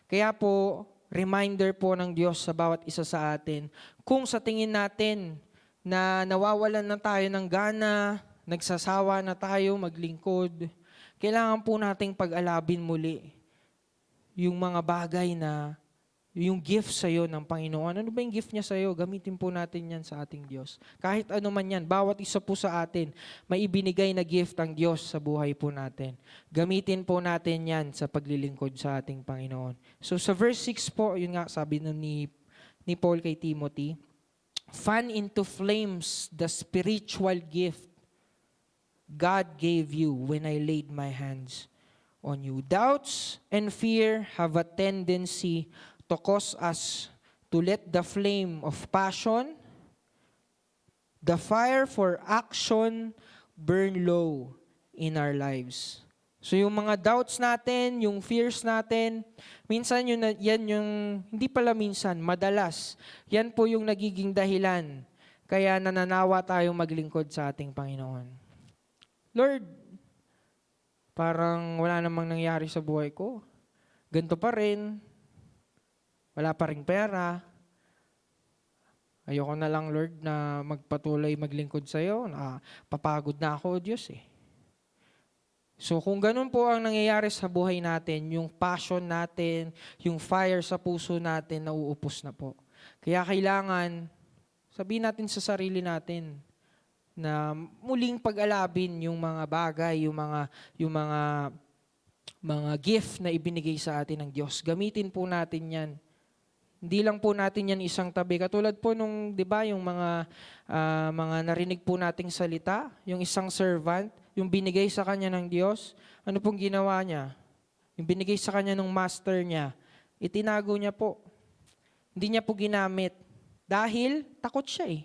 Kaya po, reminder po ng Diyos sa bawat isa sa atin, kung sa tingin natin na nawawalan na tayo ng gana, nagsasawa na tayo maglingkod, kailangan po nating pag-alabin muli yung mga bagay na, yung gift sa'yo ng Panginoon. Ano ba yung gift niya sa'yo? Gamitin po natin yan sa ating Diyos. Kahit ano man yan, bawat isa po sa atin, may ibinigay na gift ang Diyos sa buhay po natin. Gamitin po natin yan sa paglilingkod sa ating Panginoon. So sa verse 6 po, yun nga sabi ni Paul kay Timothy, fan into flames the spiritual gift God gave you when I laid my hands on you. Doubts and fear have a tendency to cause us to let the flame of passion, the fire for action, burn low in our lives. So yung mga doubts natin, yung fears natin, minsan yan yung, hindi pala minsan, madalas, yan po yung nagiging dahilan. Kaya nananawa tayong maglingkod sa ating Panginoon. Lord, parang wala namang nangyari sa buhay ko. Ganito pa rin. Wala pa ring pera. Ayoko na lang, Lord, na magpatuloy maglingkod sa iyo. Papagod na ako, Diyos eh. So kung ganun po ang nangyayari sa buhay natin, yung passion natin, yung fire sa puso natin, nauupos na po. Kaya kailangan, sabihin natin sa sarili natin, na muling pag-alabin yung mga bagay, yung mga gift na ibinigay sa atin ng Diyos. Gamitin po natin yan. Hindi lang po natin yan isang tabi. Katulad po nung, di ba, yung mga narinig po nating salita, yung isang servant, yung binigay sa kanya ng Diyos, ano pong ginawa niya? Yung binigay sa kanya ng master niya, itinago niya po. Hindi niya po ginamit. Dahil takot siya eh.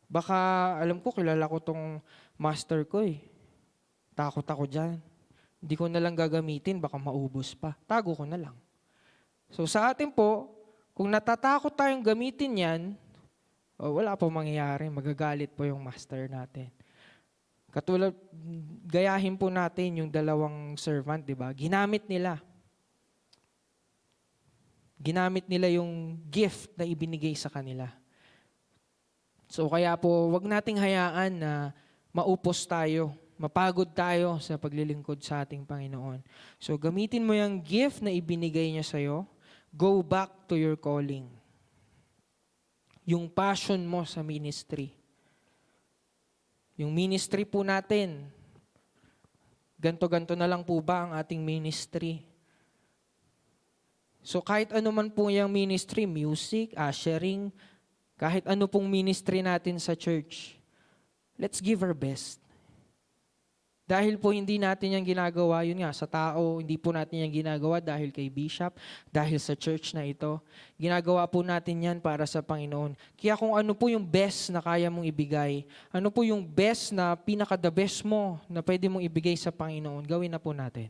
Baka, alam ko, kilala ko tong master ko eh. Takot ako dyan. Hindi ko na lang gagamitin, baka maubos pa. Tago ko na lang. So sa atin po, kung natatakot tayong gamitin yan, wala po mangyayari. Magagalit po yung master natin. Katulad, gayahin po natin yung 2 servant, di ba? Ginamit nila. Ginamit nila yung gift na ibinigay sa kanila. So kaya po, wag nating hayaan na maupos tayo, mapagod tayo sa paglilingkod sa ating Panginoon. So gamitin mo yung gift na ibinigay niya sa'yo, go back to your calling. Yung passion mo sa ministry. Yung ministry po natin, ganto-ganto na lang po ba ang ating ministry? So kahit ano man po yung ministry, music, ushering, kahit ano pong ministry natin sa church, let's give our best. Dahil po hindi natin yung ginagawa, yun nga, sa tao, hindi po natin yung ginagawa dahil kay Bishop, dahil sa church na ito. Ginagawa po natin yan para sa Panginoon. Kaya kung ano po yung best na kaya mong ibigay, ano po yung best na pinaka-the best mo na pwede mong ibigay sa Panginoon, gawin na po natin.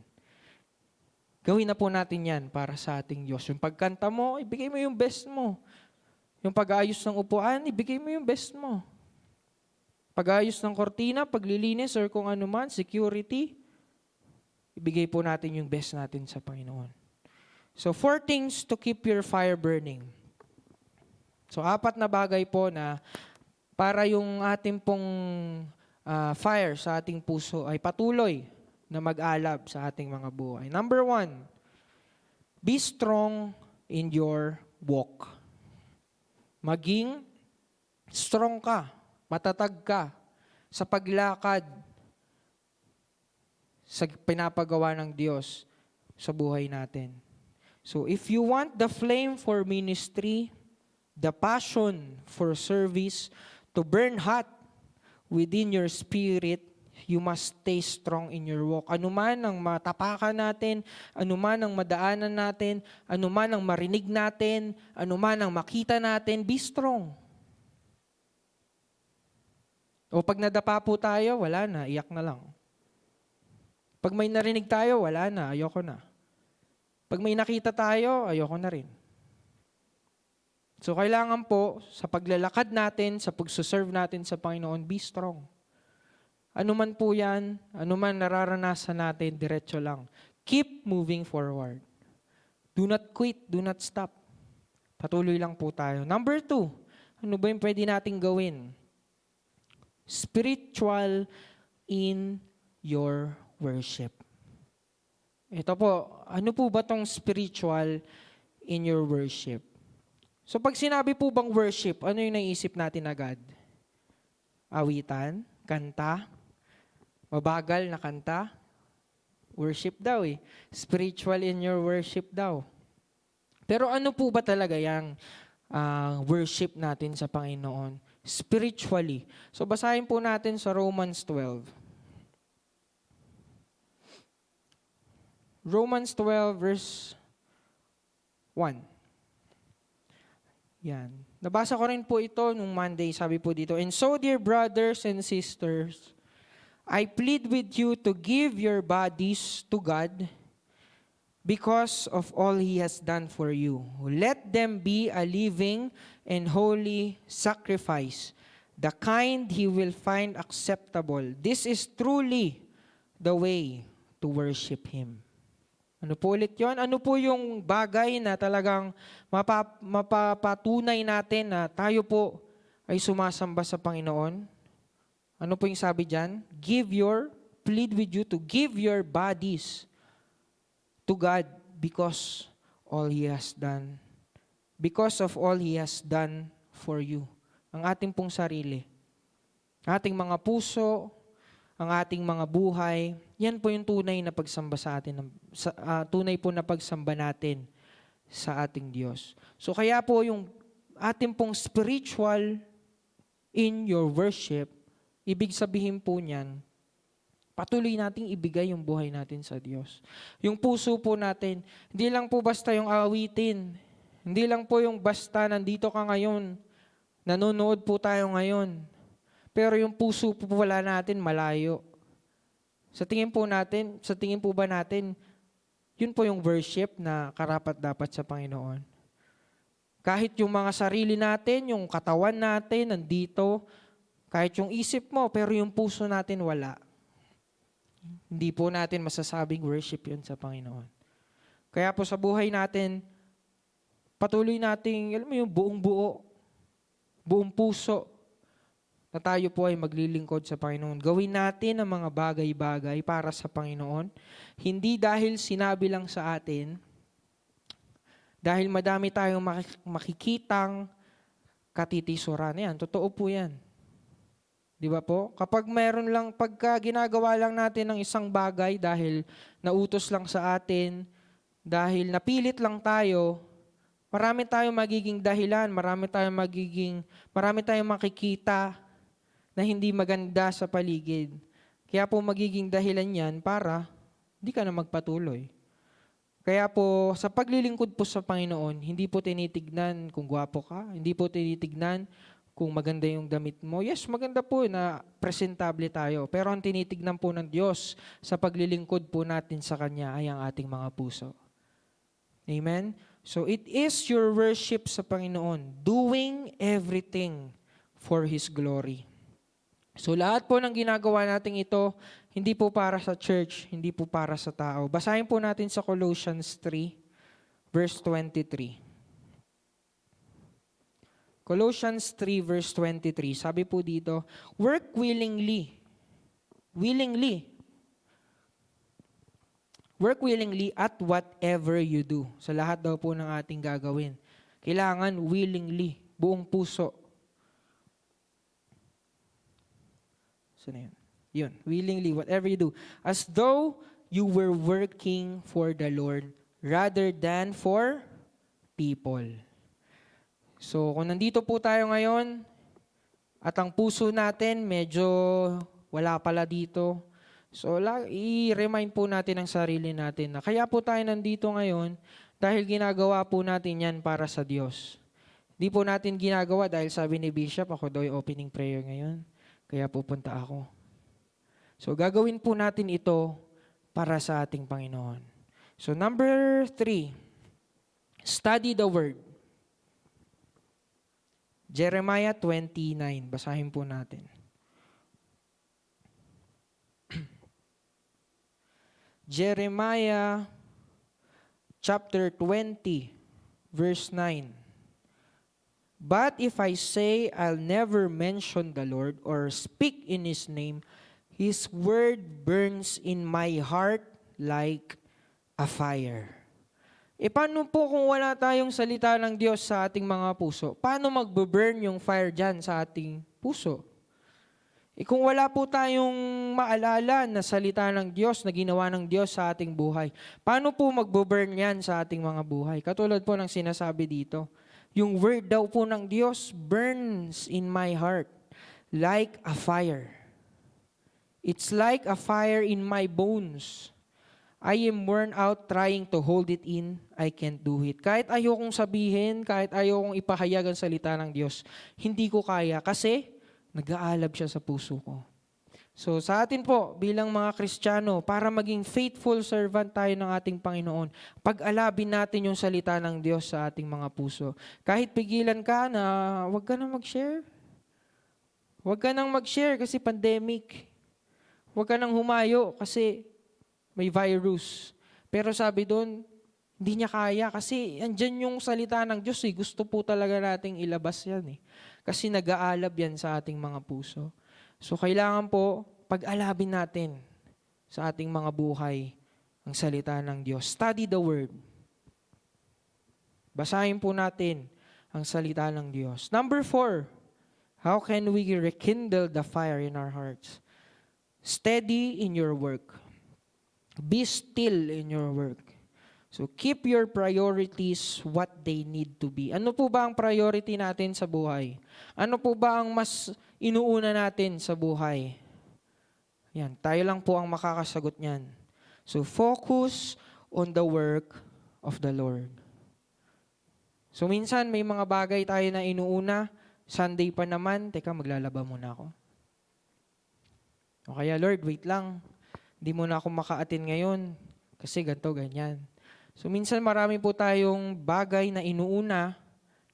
Gawin na po natin yan para sa ating Diyos. Yung pagkanta mo, ibigay mo yung best mo. Yung pag-aayos ng upuan, ibigay mo yung best mo. Pag-aayos ng kortina, paglilinis, or kung ano man, security, ibigay po natin yung best natin sa Panginoon. So, 4 things to keep your fire burning. So, 4 na bagay po na para yung ating pong fire sa ating puso ay patuloy na mag-alab sa ating mga buhay. Number 1, be strong in your walk. Maging strong ka, matatag ka sa paglakad sa pinapagawa ng Diyos sa buhay natin. So if you want the flame for ministry, the passion for service to burn hot within your spirit, you must stay strong in your walk. Ano man ang matapakan natin, ano man ang madaanan natin, ano man ang marinig natin, ano man ang makita natin, be strong. O pag nadapa po tayo, wala na, iyak na lang. Pag may narinig tayo, wala na, ayoko na. Pag may nakita tayo, ayoko na rin. So kailangan po, sa paglalakad natin, sa pagsuserve natin sa Panginoon, be strong. Ano man po yan, ano man nararanasan natin, diretso lang. Keep moving forward. Do not quit, do not stop. Patuloy lang po tayo. Number 2, ano ba yung pwede nating gawin? Spiritual in your worship. Ito po, ano po ba tong spiritual in your worship? So pag sinabi po bang worship, ano yung naisip natin agad? Awitan? Kanta? Mabagal na kanta? Worship daw eh. Spiritual in your worship daw. Pero ano po ba talaga yung worship natin sa Panginoon? Spiritually. So basahin po natin sa Romans 12. Romans 12 verse 1. Yan. Nabasa ko rin po ito nung Monday, sabi po dito, "And so, dear brothers and sisters, I plead with you to give your bodies to God because of all He has done for you. Let them be a living and holy sacrifice, the kind He will find acceptable. This is truly the way to worship Him." Ano po ulit yun? Ano po yung bagay na talagang mapapatunay natin na tayo po ay sumasamba sa Panginoon? Ano po yung sabi dyan? Plead with you to give your bodies to God because of all He has done for you. Ang ating pong sarili, ating mga puso, ang ating mga buhay, yan po yung tunay na pagsamba sa atin, tunay po na pagsamba natin sa ating Diyos. So kaya po yung ating pong spiritual in your worship, ibig sabihin po niyan, patuloy nating ibigay yung buhay natin sa Diyos. Yung puso po natin, hindi lang po basta yung awitin, hindi lang po yung basta nandito ka ngayon, nanonood po tayo ngayon, pero yung puso po wala natin malayo. Sa tingin po ba natin, yun po yung worship na karapat-dapat sa Panginoon. Kahit yung mga sarili natin, yung katawan natin, nandito, kahit yung isip mo, pero yung puso natin wala. Hindi po natin masasabing worship yun sa Panginoon. Kaya po sa buhay natin, patuloy nating, alam mo yung buong buo, buong puso, na tayo po ay maglilingkod sa Panginoon. Gawin natin ang mga bagay-bagay para sa Panginoon. Hindi dahil sinabi lang sa atin, dahil madami tayong makikitang katitisuran. Yan, totoo po yan. Di ba po? Pagka ginagawa lang natin ng isang bagay dahil nautos lang sa atin, dahil napilit lang tayo, marami tayong magiging dahilan, marami tayong makikita na hindi maganda sa paligid. Kaya po magiging dahilan yan para hindi ka na magpatuloy. Kaya po sa paglilingkod po sa Panginoon, hindi po tinitignan kung gwapo ka, hindi po tinitignan kung maganda yung damit mo. Yes, maganda po na presentable tayo. Pero ang tinitignan po ng Diyos sa paglilingkod po natin sa Kanya ay ang ating mga puso. Amen? So it is your worship sa Panginoon, doing everything for His glory. So lahat po ng ginagawa natin ito, hindi po para sa church, hindi po para sa tao. Basahin po natin sa Colossians 3, verse 23. Colossians 3, verse 23. Sabi po dito, work willingly. Work willingly at whatever you do. Sa lahat daw po ng ating gagawin. Kailangan willingly, buong puso. So na yun. Yun, willingly, whatever you do. As though you were working for the Lord rather than for people. So, kung nandito po tayo ngayon at ang puso natin medyo wala pala dito, so i-remind po natin ang sarili natin na kaya po tayo nandito ngayon dahil ginagawa po natin yan para sa Diyos. Di po natin ginagawa dahil sabi ni Bishop, ako daw yung opening prayer ngayon, kaya pupunta ako. So, gagawin po natin ito para sa ating Panginoon. So, number 3, study the Word. Jeremiah 29, basahin po natin. Jeremiah chapter 20, verse 9. But if I say I'll never mention the Lord or speak in His name, His word burns in my heart like a fire. Paano po kung wala tayong salita ng Diyos sa ating mga puso? Paano magbe-burn yung fire dyan sa ating puso? Kung wala po tayong maalala na salita ng Diyos, na ginawa ng Diyos sa ating buhay, paano po magbe-burn yan sa ating mga buhay? Katulad po ng sinasabi dito, yung word daw po ng Diyos burns in my heart like a fire. It's like a fire in my bones. I am worn out trying to hold it in. I can't do it. Kahit ayokong sabihin, kahit ayokong ipahayag ang salita ng Diyos, hindi ko kaya kasi nag-aalab siya sa puso ko. So sa atin po, bilang mga Kristiyano, para maging faithful servant tayo ng ating Panginoon, pag-alabin natin yung salita ng Diyos sa ating mga puso. Kahit pigilan ka na huwag ka nang mag-share. Huwag ka nang mag-share kasi pandemic. Huwag ka nang humayo kasi may virus. Pero sabi doon, hindi niya kaya kasi andyan yung salita ng Diyos. Gusto po talaga nating ilabas yan. Kasi nag-aalab yan sa ating mga puso. So kailangan po pag-alabin natin sa ating mga buhay ang salita ng Diyos. Study the Word. Basahin po natin ang salita ng Diyos. Number 4, how can we rekindle the fire in our hearts? Steady in your work. Be still in your work. So keep your priorities what they need to be. Ano po ba ang priority natin sa buhay? Ano po ba ang mas inuuna natin sa buhay? Yan, tayo lang po ang makakasagot niyan. So focus on the work of the Lord. So minsan may mga bagay tayo na inuuna, Sunday pa naman, teka maglalaba muna ako. O kaya Lord, wait lang. Hindi mo na ako maka-attend ngayon kasi ganito, ganyan. So minsan marami po tayong bagay na inuuna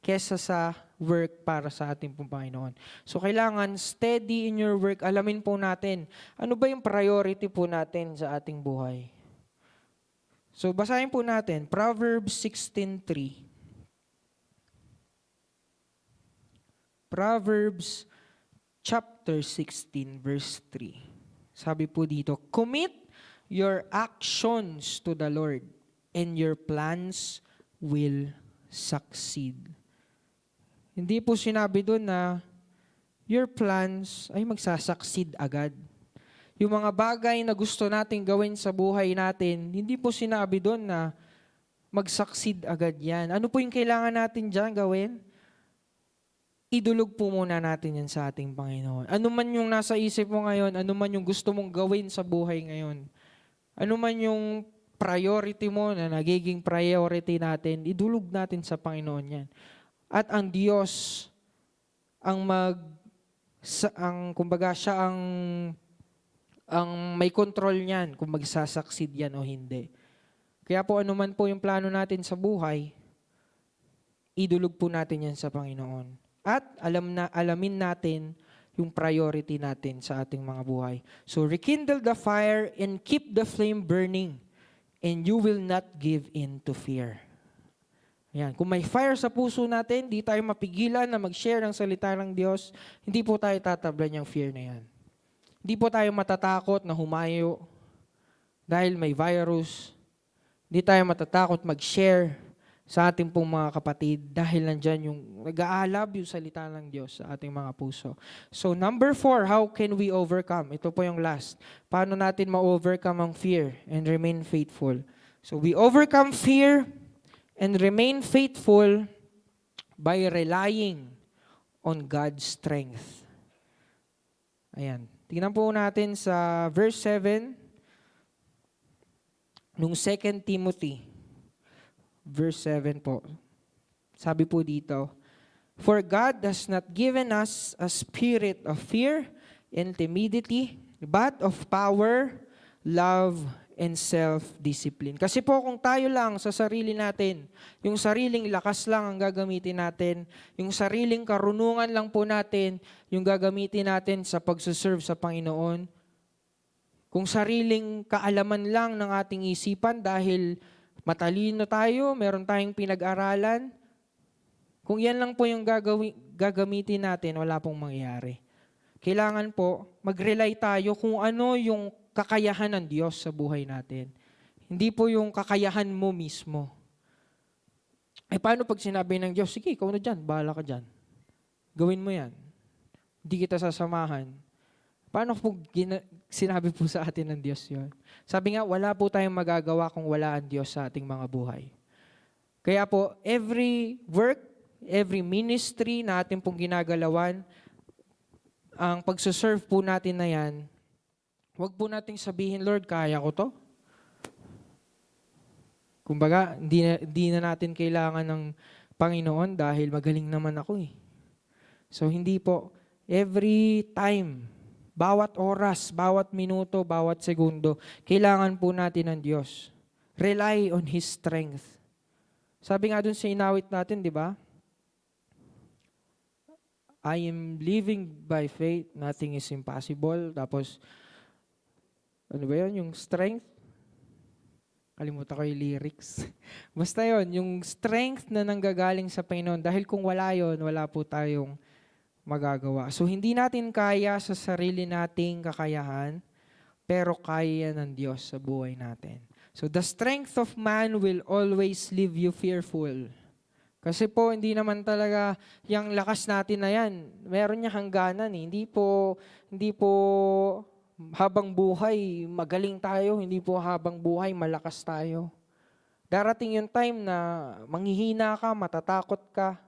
kesa sa work para sa ating pong Panginoon. So kailangan steady in your work. Alamin po natin, ano ba yung priority po natin sa ating buhay. So basahin po natin, Proverbs 16:3. Proverbs chapter 16 verse 3. Sabi po dito, commit your actions to the Lord and your plans will succeed. Hindi po sinabi doon na your plans ay magsasucceed agad. Yung mga bagay na gusto nating gawin sa buhay natin, hindi po sinabi doon na mag-succeed agad yan. Ano po yung kailangan natin dyan gawin? Idulog po muna natin yan sa ating Panginoon. Ano man yung nasa isip mo ngayon, ano man yung gusto mong gawin sa buhay ngayon, ano man yung priority mo na nagiging priority natin, idulog natin sa Panginoon yan. At ang Diyos, kumbaga siya ang may control niyan kung magsasucceed yan o hindi. Kaya po ano man po yung plano natin sa buhay, idulog po natin yan sa Panginoon. At alamin natin yung priority natin sa ating mga buhay. So rekindle the fire and keep the flame burning, and you will not give in to fear. Ayan. Kung may fire sa puso natin, di tayo mapigilan na mag-share ng salita ng Diyos, hindi po tayo tatablan yung fear na yan. Hindi po tayo matatakot na humayo dahil may virus. Hindi tayo matatakot mag-share sa ating pong mga kapatid dahil nandyan yung nag-aalab yung salita ng Diyos sa ating mga puso. So number 4, how can we overcome? Ito po yung last. Paano natin ma-overcome ang fear and remain faithful? So we overcome fear and remain faithful by relying on God's strength. Ayan. Tingnan po natin sa verse 7 nung 2 Timothy. Verse 7 po. Sabi po dito, "For God has not given us a spirit of fear and timidity, but of power, love, and self-discipline." Kasi po kung tayo lang sa sarili natin, yung sariling lakas lang ang gagamitin natin, yung sariling karunungan lang po natin, yung gagamitin natin sa pagsuserve sa Panginoon, kung sariling kaalaman lang ng ating isipan dahil matalino tayo, meron tayong pinag-aralan, kung yan lang po yung gagamitin natin, wala pong mangyayari. Kailangan po, mag-rely tayo kung ano yung kakayahan ng Diyos sa buhay natin. Hindi po yung kakayahan mo mismo. Paano pag sinabi ng Diyos, sige, ikaw na dyan, bahala ka dyan. Gawin mo yan. Hindi kita sasamahan. Paano po sinabi po sa atin ng Diyos yun? Sabi nga, wala po tayong magagawa kung wala ang Diyos sa ating mga buhay. Kaya po, every work, every ministry na ating pong ginagalawan, ang pagsuserve po natin na yan, huwag po nating sabihin, Lord, kaya ko to. Kumbaga, hindi na natin kailangan ng Panginoon dahil magaling naman ako eh. So, hindi po. Every time, bawat oras, bawat minuto, bawat segundo, kailangan po natin ng Diyos. Rely on His strength. Sabi nga dun sa inawit natin, di ba? I am living by faith, nothing is impossible. Tapos, ano ba yun? Yung strength? Kalimutan ko yung lyrics. Basta yun, yung strength na nanggagaling sa Panginoon. Dahil kung wala yun, wala po tayong magagawa. So, hindi natin kaya sa sarili nating kakayahan, pero kaya ng Diyos sa buhay natin. So, the strength of man will always leave you fearful. Kasi po, hindi naman talaga yung lakas natin na yan. Meron niya hangganan eh. Hindi po habang buhay, magaling tayo, hindi po habang buhay, malakas tayo. Darating yung time na manghihina ka, matatakot ka.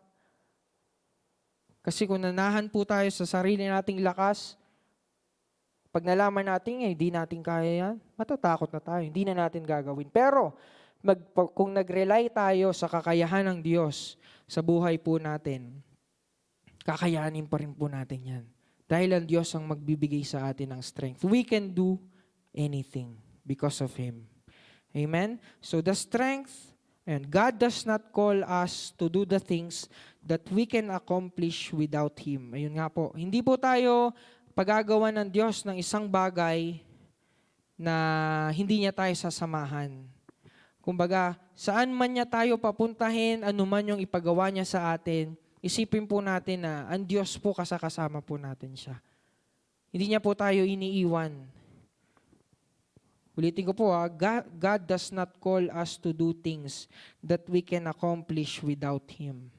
Kasi kung nanahan po tayo sa sarili nating lakas, pag nalaman natin, hindi natin kaya yan, matatakot na tayo, hindi na natin gagawin. Pero, kung nag-rely tayo sa kakayahan ng Diyos sa buhay po natin, kakayanin pa rin po natin yan. Dahil ang Diyos ang magbibigay sa atin ng strength. We can do anything because of Him. Amen? So the strength, and God does not call us to do the things that we can accomplish without Him. Ayun nga po. Hindi po tayo pagagawa ng Diyos ng isang bagay na hindi niya tayo sasamahan. Kumbaga, saan man niya tayo papuntahin, anuman yung ipagawa niya sa atin, isipin po natin na ang Diyos po kasama po natin siya. Hindi niya po tayo iniiwan. Ulitin ko po God does not call us to do things that we can accomplish without Him.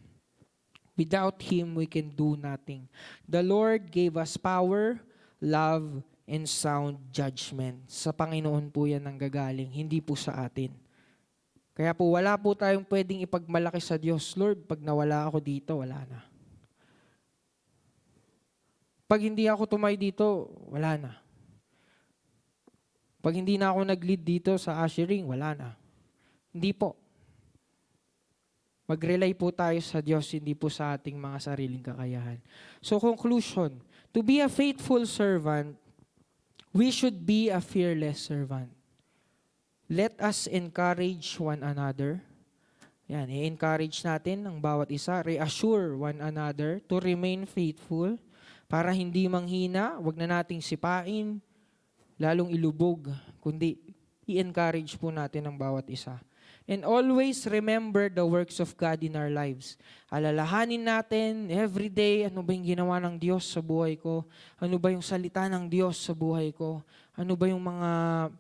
Without Him, we can do nothing. The Lord gave us power, love, and sound judgment. Sa Panginoon po yan nanggagaling, hindi po sa atin. Kaya po wala po tayong pwedeng ipagmalaki sa Diyos. Lord, pag nawala ako dito, wala na. Pag hindi ako tumay dito, wala na. Pag hindi na ako nag-lead dito sa ushering, wala na. Hindi po. Mag-rely po tayo sa Diyos, hindi po sa ating mga sariling kakayahan. So conclusion, to be a faithful servant, we should be a fearless servant. Let us encourage one another. Yan, i-encourage natin ang bawat isa. Reassure one another to remain faithful para hindi manghina, wag na nating sipain, lalong ilubog, kundi i-encourage po natin ang bawat isa. And always remember the works of God in our lives. Alalahanin natin every day, ano ba yung ginawa ng Diyos sa buhay ko? Ano ba yung salita ng Diyos sa buhay ko? Ano ba yung mga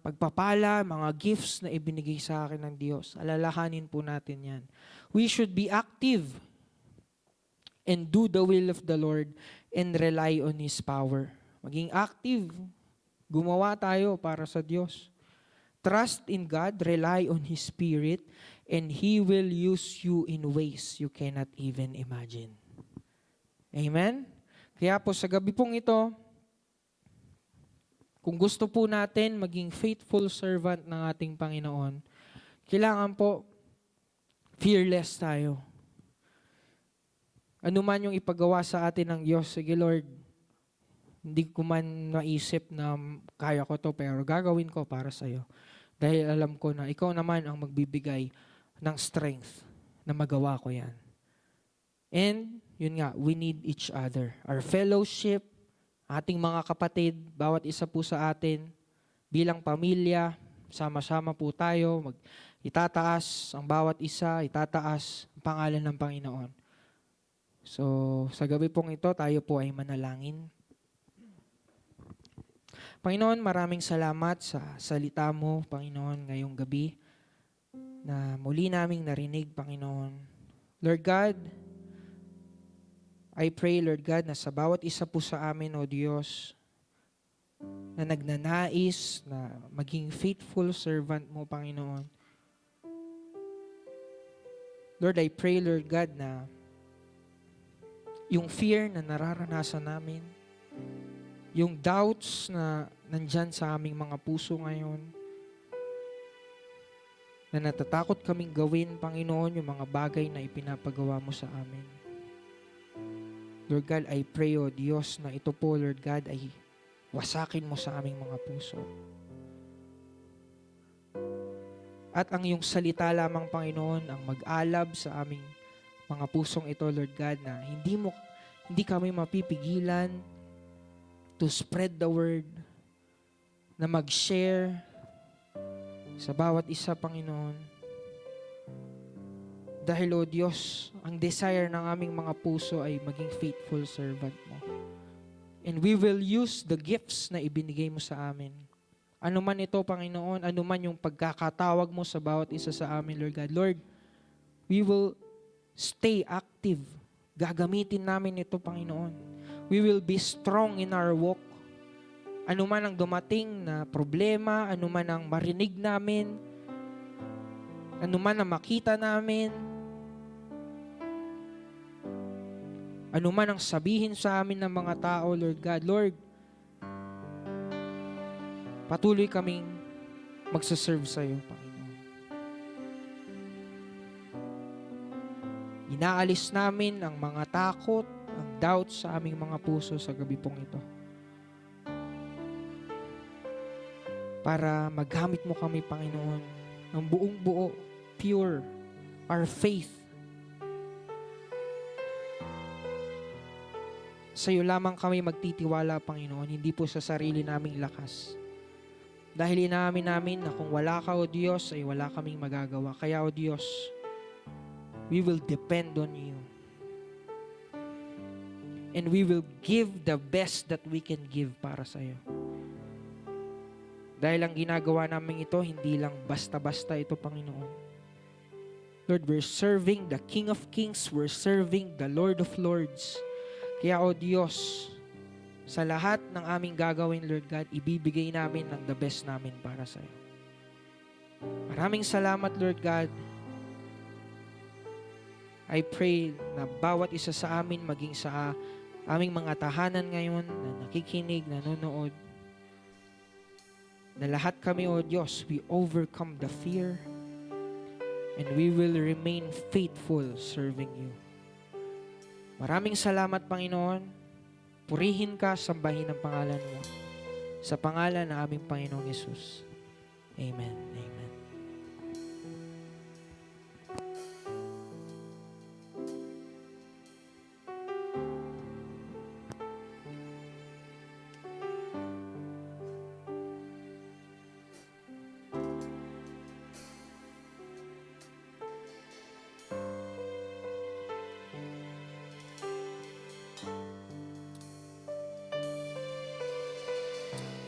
pagpapala, mga gifts na ibinigay sa akin ng Diyos? Alalahanin po natin yan. We should be active and do the will of the Lord and rely on His power. Maging active. Gumawa tayo para sa Diyos. Trust in God, rely on His Spirit, And He will use you in ways you cannot even imagine. Amen? Kaya po sa gabi pong ito, kung gusto po natin maging faithful servant ng ating Panginoon, kailangan po fearless tayo. Ano man yung ipagawa sa atin ng Diyos, sige Lord, hindi ko man naisip na kaya ko to, pero gagawin ko para sa'yo. Dahil alam ko na ikaw naman ang magbibigay ng strength na magawa ko yan. And, yun nga, we need each other. Our fellowship, ating mga kapatid, bawat isa po sa atin, bilang pamilya, sama-sama po tayo, itataas ang bawat isa, itataas ang pangalan ng Panginoon. So, sa gabi pong ito, tayo po ay manalangin. Panginoon, maraming salamat sa salita mo, Panginoon, ngayong gabi na muli naming narinig, Panginoon. Lord God, I pray, Lord God, na sa bawat isa po sa amin, O Diyos, na nagnanais na maging faithful servant mo, Panginoon. Lord, I pray, Lord God, na yung fear na nararanasan namin, yung doubts na nandyan sa aming mga puso ngayon, na natatakot kaming gawin, Panginoon, yung mga bagay na ipinapagawa mo sa amin. Lord God, I pray, O Diyos, na ito po, Lord God, ay wasakin mo sa aming mga puso. At ang iyong salita lamang, Panginoon, ang mag-alab sa aming mga pusong ito, Lord God, na hindi kami mapipigilan to spread the word, na mag-share sa bawat isa, Panginoon. Dahil, O Diyos, ang desire ng aming mga puso ay maging faithful servant mo. And we will use the gifts na ibinigay mo sa amin. Ano man ito, Panginoon, ano man yung pagkakatawag mo sa bawat isa sa amin, Lord God. Lord, we will stay active. Gagamitin namin ito, Panginoon. We will be strong in our walk. Ano man ang dumating na problema, ano man ang marinig namin, ano man ang makita namin, ano man ang sabihin sa amin ng mga tao, Lord God, Lord, patuloy kaming magsaserve sa iyo, Panginoon. Inaalis namin ang mga takot, ang doubt sa aming mga puso sa gabi pong ito. Para magamit mo kami, Panginoon, ng buong buo, pure, our faith. Sa iyo lamang kami magtitiwala, Panginoon, hindi po sa sarili naming lakas. Dahil inamin namin na kung wala ka, O Diyos, ay wala kaming magagawa. Kaya, O Diyos, we will depend on you. And we will give the best that we can give para sa iyo. Dahil ang ginagawa namin ito, hindi lang basta-basta ito, Panginoon. Lord, we're serving the King of Kings. We're serving the Lord of Lords. Kaya, O Diyos, sa lahat ng aming gagawin, Lord God, ibibigay namin ng the best namin para sa iyo. Maraming salamat, Lord God. I pray na bawat isa sa amin, maging sa aming mga tahanan ngayon, na nakikinig, nanonood, na lahat kami, O Diyos, we overcome the fear and we will remain faithful serving you. Maraming salamat, Panginoon. Purihin ka, sambahin ang pangalan mo. Sa pangalan ng aming Panginoong Yesus. Amen. Amen.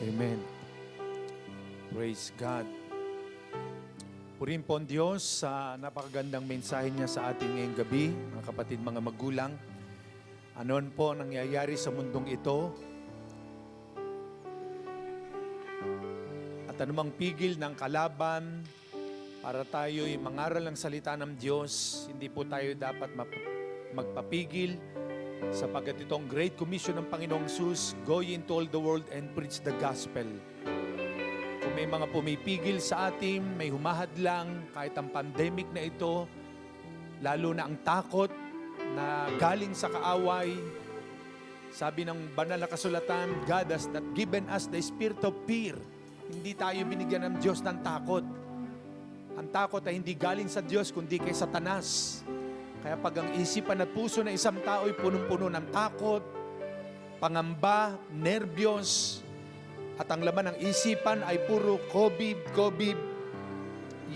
Amen. Praise God. Purihin po ang Diyos sa napakagandang mensahe niya sa ating ngayong gabi, mga kapatid, mga magulang. Anon po nangyayari sa mundong ito? At anumang pigil ng kalaban para tayo'y mangaral ng salita ng Diyos. Hindi po tayo dapat magpapigil sapagkat itong Great Commission ng Panginoong Sus, go ye into all the world and preach the gospel. Kung may mga pumipigil sa atin, may humahadlang, kahit ang pandemic na ito, lalo na ang takot na galing sa kaaway, sabi ng banal na kasulatan, God has not given us the spirit of fear. Hindi tayo binigyan ng Diyos ng takot. Ang takot ay hindi galing sa Diyos, kundi kay Satanas. Kaya pag ang isipan at puso ng isang tao ay punong-puno ng takot, pangamba, nerbiyos, at ang laman ng isipan ay puro COVID,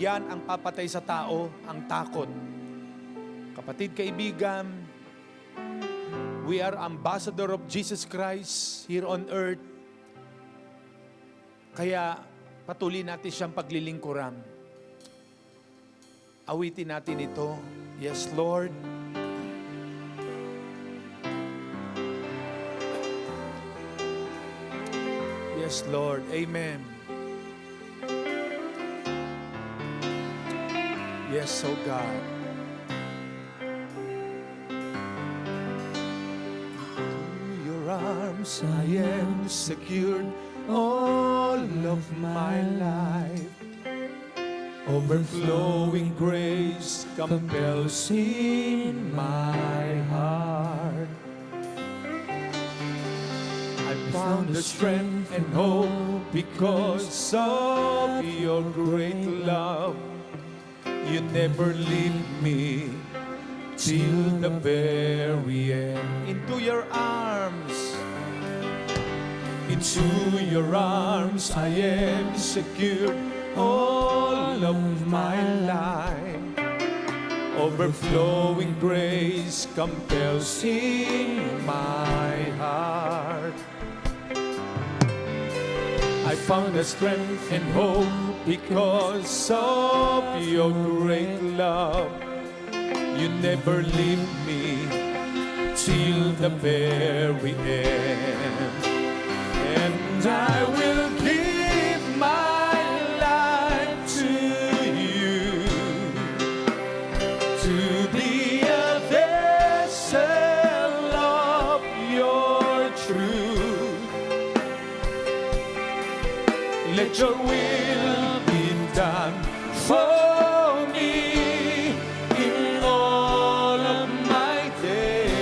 yan ang papatay sa tao, ang takot. Kapatid, kaibigan, we are ambassador of Jesus Christ here on earth. Kaya patuloy natin siyang paglilingkuran. Awitin natin ito. Yes, Lord. Yes, Lord. Amen. Yes, oh God. In your arms I am secured all of my life. Overflowing grace compels in my heart. I found the strength and hope because of your great love. You never leave me till the very end. Into your arms I am secured all of my life. Overflowing grace compels in my heart. I found the strength and hope because of your great love. You never leave me till the very end. And I will give my life to you, to be a vessel of your truth. Let your will be done for me in all of my days.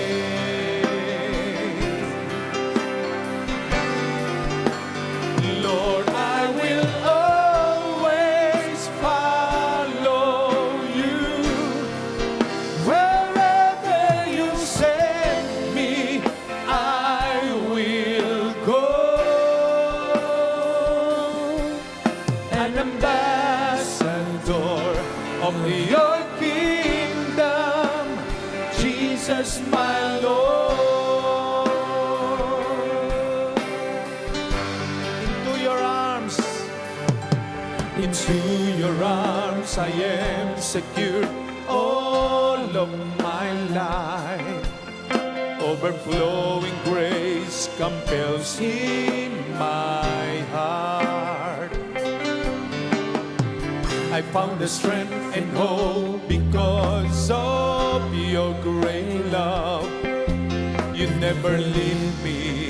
Lord, I will always follow you. Wherever you send me, I will go. An ambassador of your kingdom, Jesus my Lord. Into your arms I am secure all of my life. Overflowing grace compels in my heart. I found the strength and hope because of your great love. You never leave me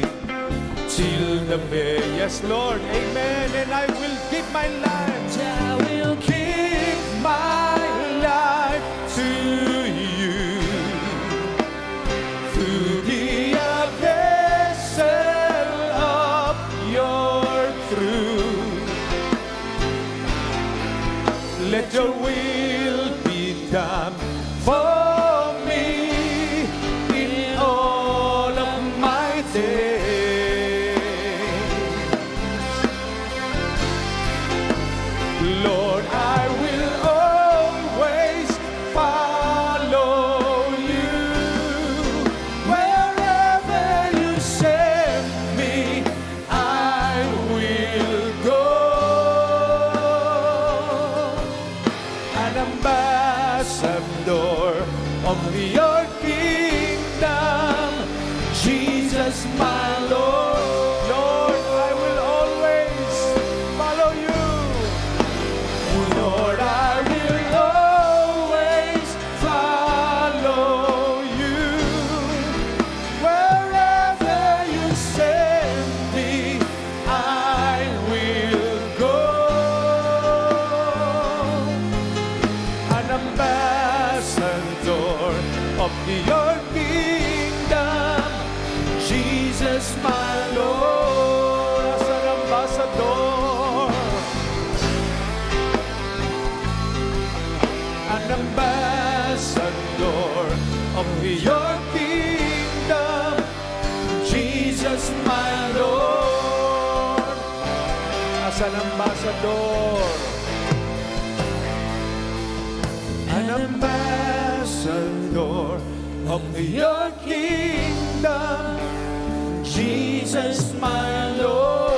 till the very, yes Lord, amen. And I will give my life, I will give my life to you, to be a vessel of your truth. Let your will be done for me in all of my days. Lord, I will always follow you. Wherever you send me, I will go. An ambassador of your kingdom, Jesus my Lord. Lord, I will always follow you. Lord, I Jesus, my Lord. As an ambassador, an ambassador of your kingdom, Jesus, my Lord. As an ambassador, an ambassador of your kingdom, Jesus, my Lord.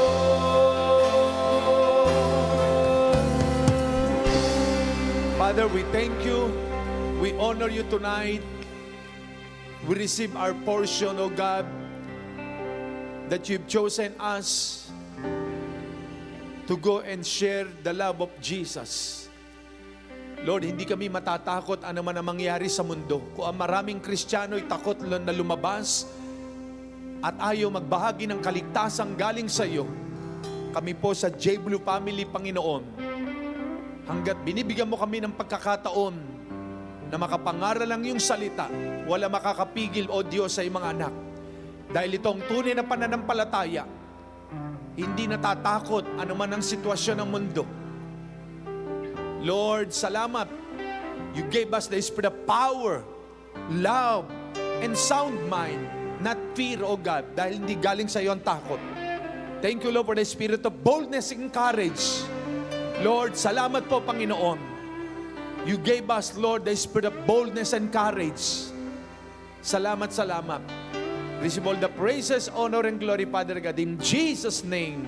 Father, we thank you. We honor you tonight. We receive our portion, O God, that you've chosen us to go and share the love of Jesus. Lord, hindi kami matatakot ano man ang mangyari sa mundo. Kung ang maraming Kristiyano'y takot na lumabas at ayaw magbahagi ng kaligtasang galing sa iyo, kami po sa J. Blue Family, Panginoon, hanggat binibigyan mo kami ng pagkakataon na makapangaral lang yung salita, wala makakapigil, O Diyos, sa iyong mga anak. Dahil itong tunay na pananampalataya, hindi natatakot ano man ang sitwasyon ng mundo. Lord, salamat. You gave us the spirit of power, love, and sound mind, not fear, O God, dahil hindi galing sa iyo ang takot. Thank you, Lord, for the spirit of boldness and courage. Lord, salamat po, Panginoon. You gave us, Lord, the spirit of boldness and courage. Salamat, salamat. Receive all the praises, honor, and glory, Father God, in Jesus' name.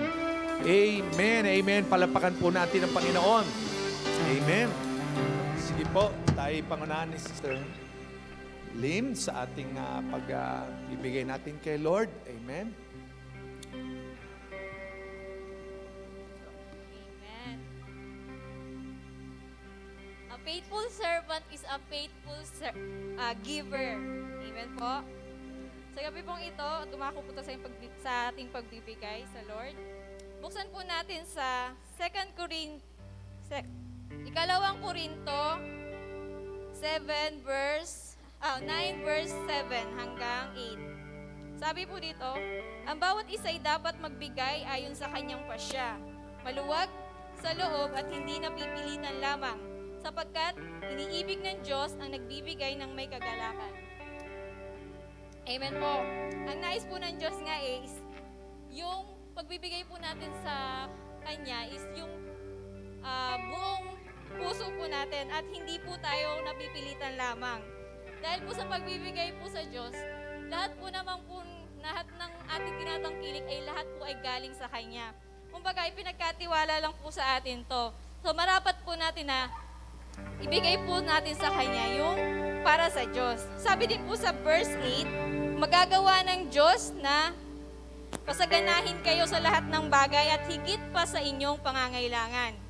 Amen, amen. Palapakan po natin ang Panginoon. Amen. Sige po, tayo pangunahan ni Sister Lim sa ating pagbibigay natin kay Lord. Amen. Amen. A faithful servant is a faithful giver. Amen po. Sa gabi pong ito, tumako po ito sa ating pagbibigay sa Lord. Buksan po natin sa 2 Korinto 9 verse 7 hanggang 8. Sabi po dito, ang bawat isa'y dapat magbigay ayon sa kanyang pasya, maluwag sa loob at hindi napipilitan lamang, sapagkat iniibig ng Diyos ang nagbibigay ng may kagalakan. Amen po. Ang nais po ng Diyos nga is, yung pagbibigay po natin sa Kanya is yung buong puso po natin at hindi po tayo napipilitan lamang. Dahil po sa pagbibigay po sa Diyos, lahat ng ating tinatangkilik ay lahat po ay galing sa Kanya. Kumbaga, ipinagkatiwala lang po sa atin to. So, marapat po natin na ibigay po natin sa Kanya yung para sa Diyos. Sabi din po sa verse 8, magagawa ng Diyos na pasaganahin kayo sa lahat ng bagay at higit pa sa inyong pangangailangan,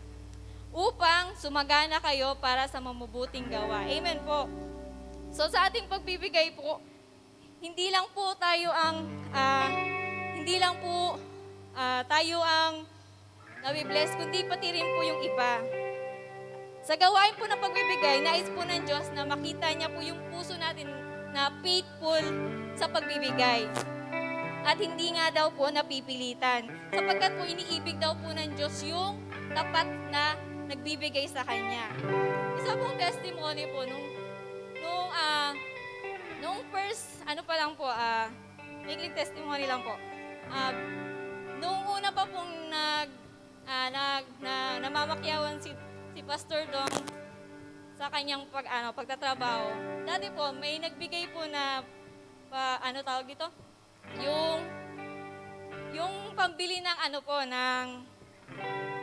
upang sumagana kayo para sa mamubuting gawa. Amen po. So sa ating pagbibigay po, hindi lang po tayo ang nabibless, kundi pati rin po yung iba. Sa gawain po ng pagbibigay, nais po ng Diyos na makita niya po yung puso natin na faithful sa pagbibigay. At hindi nga daw po napipilitan. Sapagkat po iniibig daw po ng Diyos yung tapat na nagbibigay sa Kanya. Isa pong testimony po, nung first, maikling testimony lang po. Nung una pa pong namamakyawan si Pastor Dong sa kanyang pagtatrabaho. Dati po, may nagbigay po na, yung pambili ng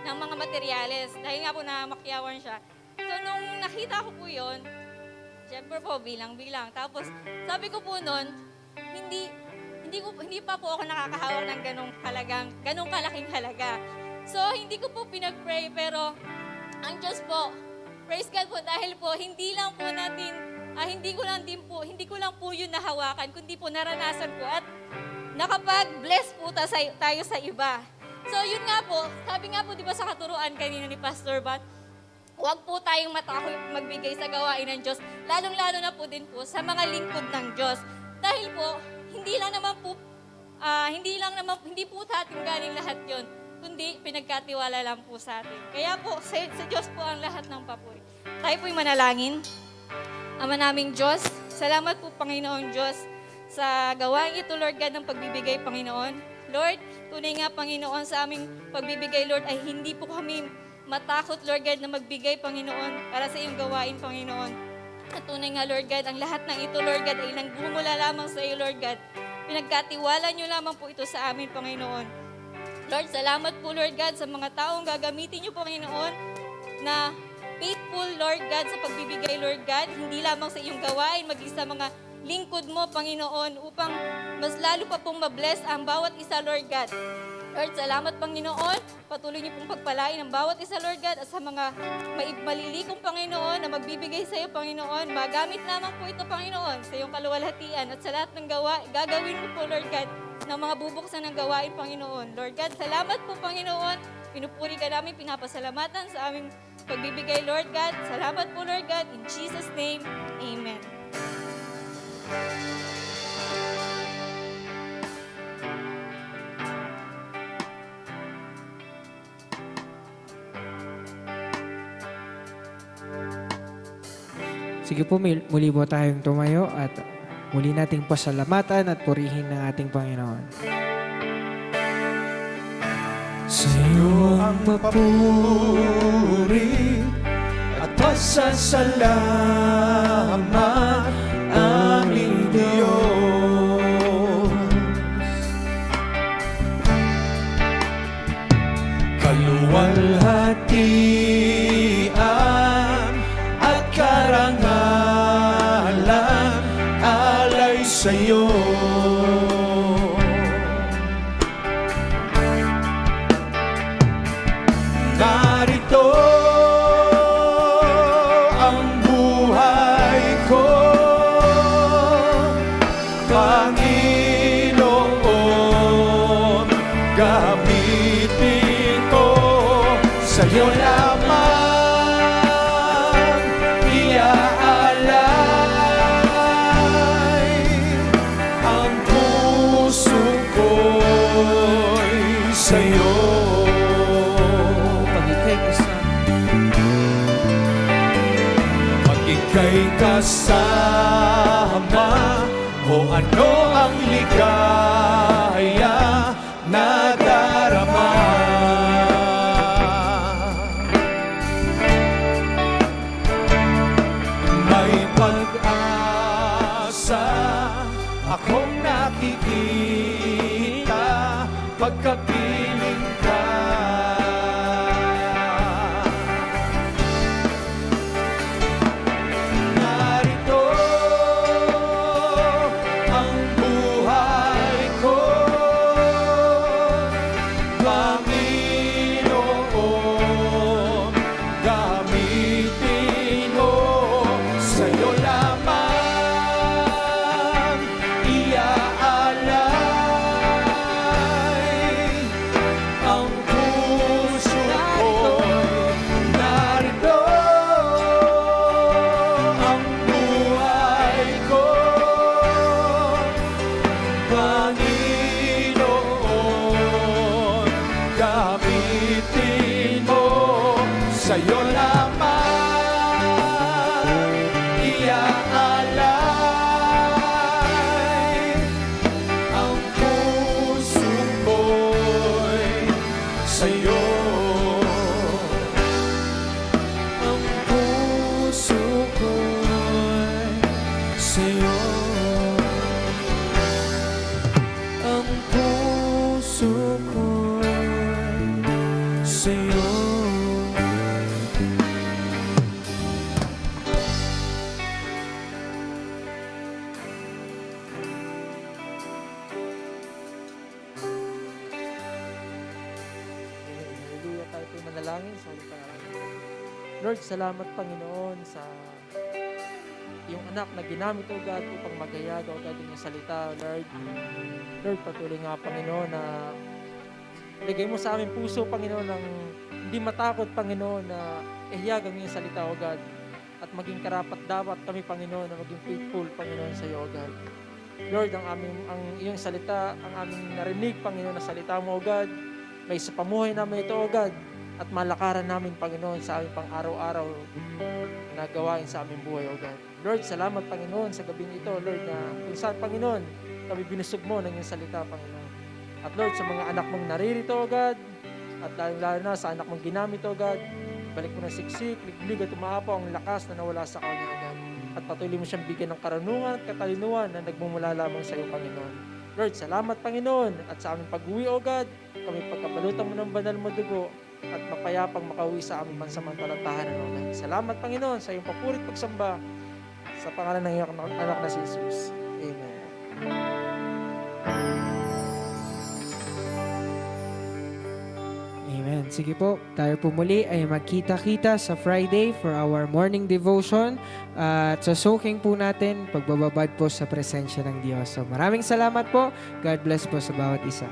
ng mga materyales. Dahil nga po namakyawan siya. So, nung nakita ko po yun, siyempre po, bilang-bilang. Tapos, sabi ko po nun, hindi pa po ako nakakahawak ng ganong kalaking halaga. So, hindi ko po pinag-pray, pero ang Diyos po, praise God po, dahil po, hindi ko lang po yun nahawakan, kundi po naranasan po at nakapag-bless po tayo sa iba. So, yun nga po, sabi nga po, di ba sa katuruan kanina ni Pastor Bat, huwag po tayong matakot magbigay sa gawain ng Diyos, lalong-lalo na po din po sa mga lingkod ng Diyos. Dahil po, hindi lang naman po hindi po sa atin galing lahat yon, kundi pinagkatiwala lang po sa atin. Kaya po, sa Diyos po ang lahat ng papuri. Tayo po'y manalangin. Ama naming Diyos, salamat po Panginoon Diyos sa gawain ito, Lord God, ng pagbibigay, Panginoon. Lord, tunay nga, Panginoon, sa aming pagbibigay, Lord, ay hindi po kami matakot, Lord God, na magbigay, Panginoon, para sa iyong gawain, Panginoon. At tunay nga, Lord God, ang lahat ng ito, Lord God, ay nanggumula lamang sa iyo, Lord God. Pinagkatiwala niyo lamang po ito sa amin, Panginoon. Lord, salamat po, Lord God, sa mga taong gagamitin niyo, Panginoon, na faithful, Lord God, sa pagbibigay, Lord God, hindi lamang sa iyong gawain, maging sa mga lingkod mo, Panginoon, upang mas lalo pa pong mabless ang bawat isa, Lord God. Lord, salamat, Panginoon. Patuloy niyo pong pagpalain ang bawat isa, Lord God, at sa mga malilikong, Panginoon, na magbibigay sa iyo, Panginoon. Magamit lamang po ito, Panginoon, sa iyong kaluwalhatian at sa lahat ng gagawin mo po, Lord God, ng mga bubuksan ng gawain, Panginoon. Lord God, salamat po, Panginoon. Pinupuri ka namin, pinapasalamatan sa aming pagbibigay, Lord God. Salamat po, Lord God. In Jesus' name, Amen. Sige po, muli po tayong tumayo at muli nating pasalamatan at purihin ng ating Panginoon. Sa iyo ang papuri at pasasalamat, aming Diyos. Kaluwalhatian at karangalan alay sa iyo. Narito ang buhay ko, Panginoon, gamitin ko sa iyo lamang iaalay ang puso ko'y sa iyo. Kay kasama o ano ang ligaya na darama. May pag-asa akong nakikita pagkapiling ka. Sa'yo lamang iaalay ang puso ko'y sa'yo. Ang puso ko'y sa'yo. Ang puso ko'y sa'yo. Manalangin sa ulit pangalan. Lord, salamat Panginoon sa iyong anak na ginamit, O God, upang magayag, O God, yung salita, Lord. Lord, patuloy nga, Panginoon, na ligay mo sa aming puso, Panginoon, ng hindi matakot, Panginoon, na ihayag ang iyong salita, O God. At maging karapat dapat kami, Panginoon, na maging faithful, Panginoon, sa iyo, O God. Lord, ang iyong salita, ang aming narinig, Panginoon, na salita mo, O God, may sa pamuhay namin ito, O God, at malakaran namin, Panginoon, sa aming pang-araw-araw na gawain sa aming buhay, O God. Lord, salamat, Panginoon, sa gabing ito, Lord, na kung saan, Panginoon, kami binusog mo ng iyong salita, Panginoon. At Lord, sa mga anak mong naririto, O God, at lalo na sa anak mong ginamit, O God, balik mo ng siksik, liglig at umaapaw ang lakas na nawala sa kanya, O God. At patuloy mo siyang bigyan ng karunungan at katalinuhan na nagmumula lamang sa iyo, Panginoon. Lord, salamat, Panginoon, at sa aming pag-uwi, O God, kami pagkabalutan mo ng banal mo dugo at mapayapang makauwi sa aming pansamantalang tahanan, O God. Salamat, Panginoon, sa iyong papurit pagsamba sa pangalan ng iyong anak na si Jesus. Amen. Amen. Sige po, tayo po muli ay magkita-kita sa Friday for our morning devotion. At sa soaking po natin, pagbababad po sa presensya ng Diyos. So maraming salamat po. God bless po sa bawat isa.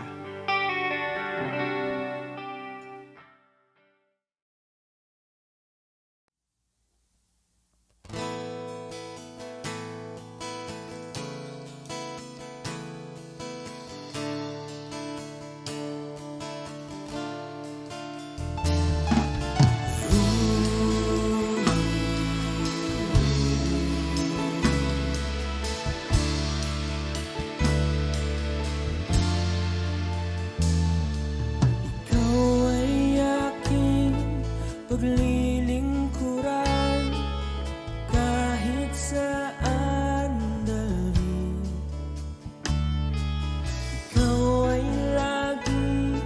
Ikaw ay aking paglilingkuran kahit saan dalhin. Ikaw ay lagi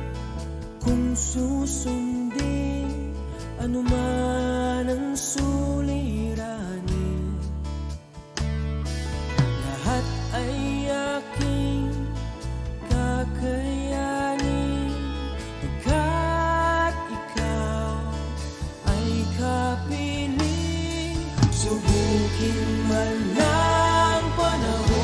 kong susundin, anuman ang suliranin. Lahat ay aking kakayanin, pagkat ikaw ay kapiling. Subukin man ang panahon,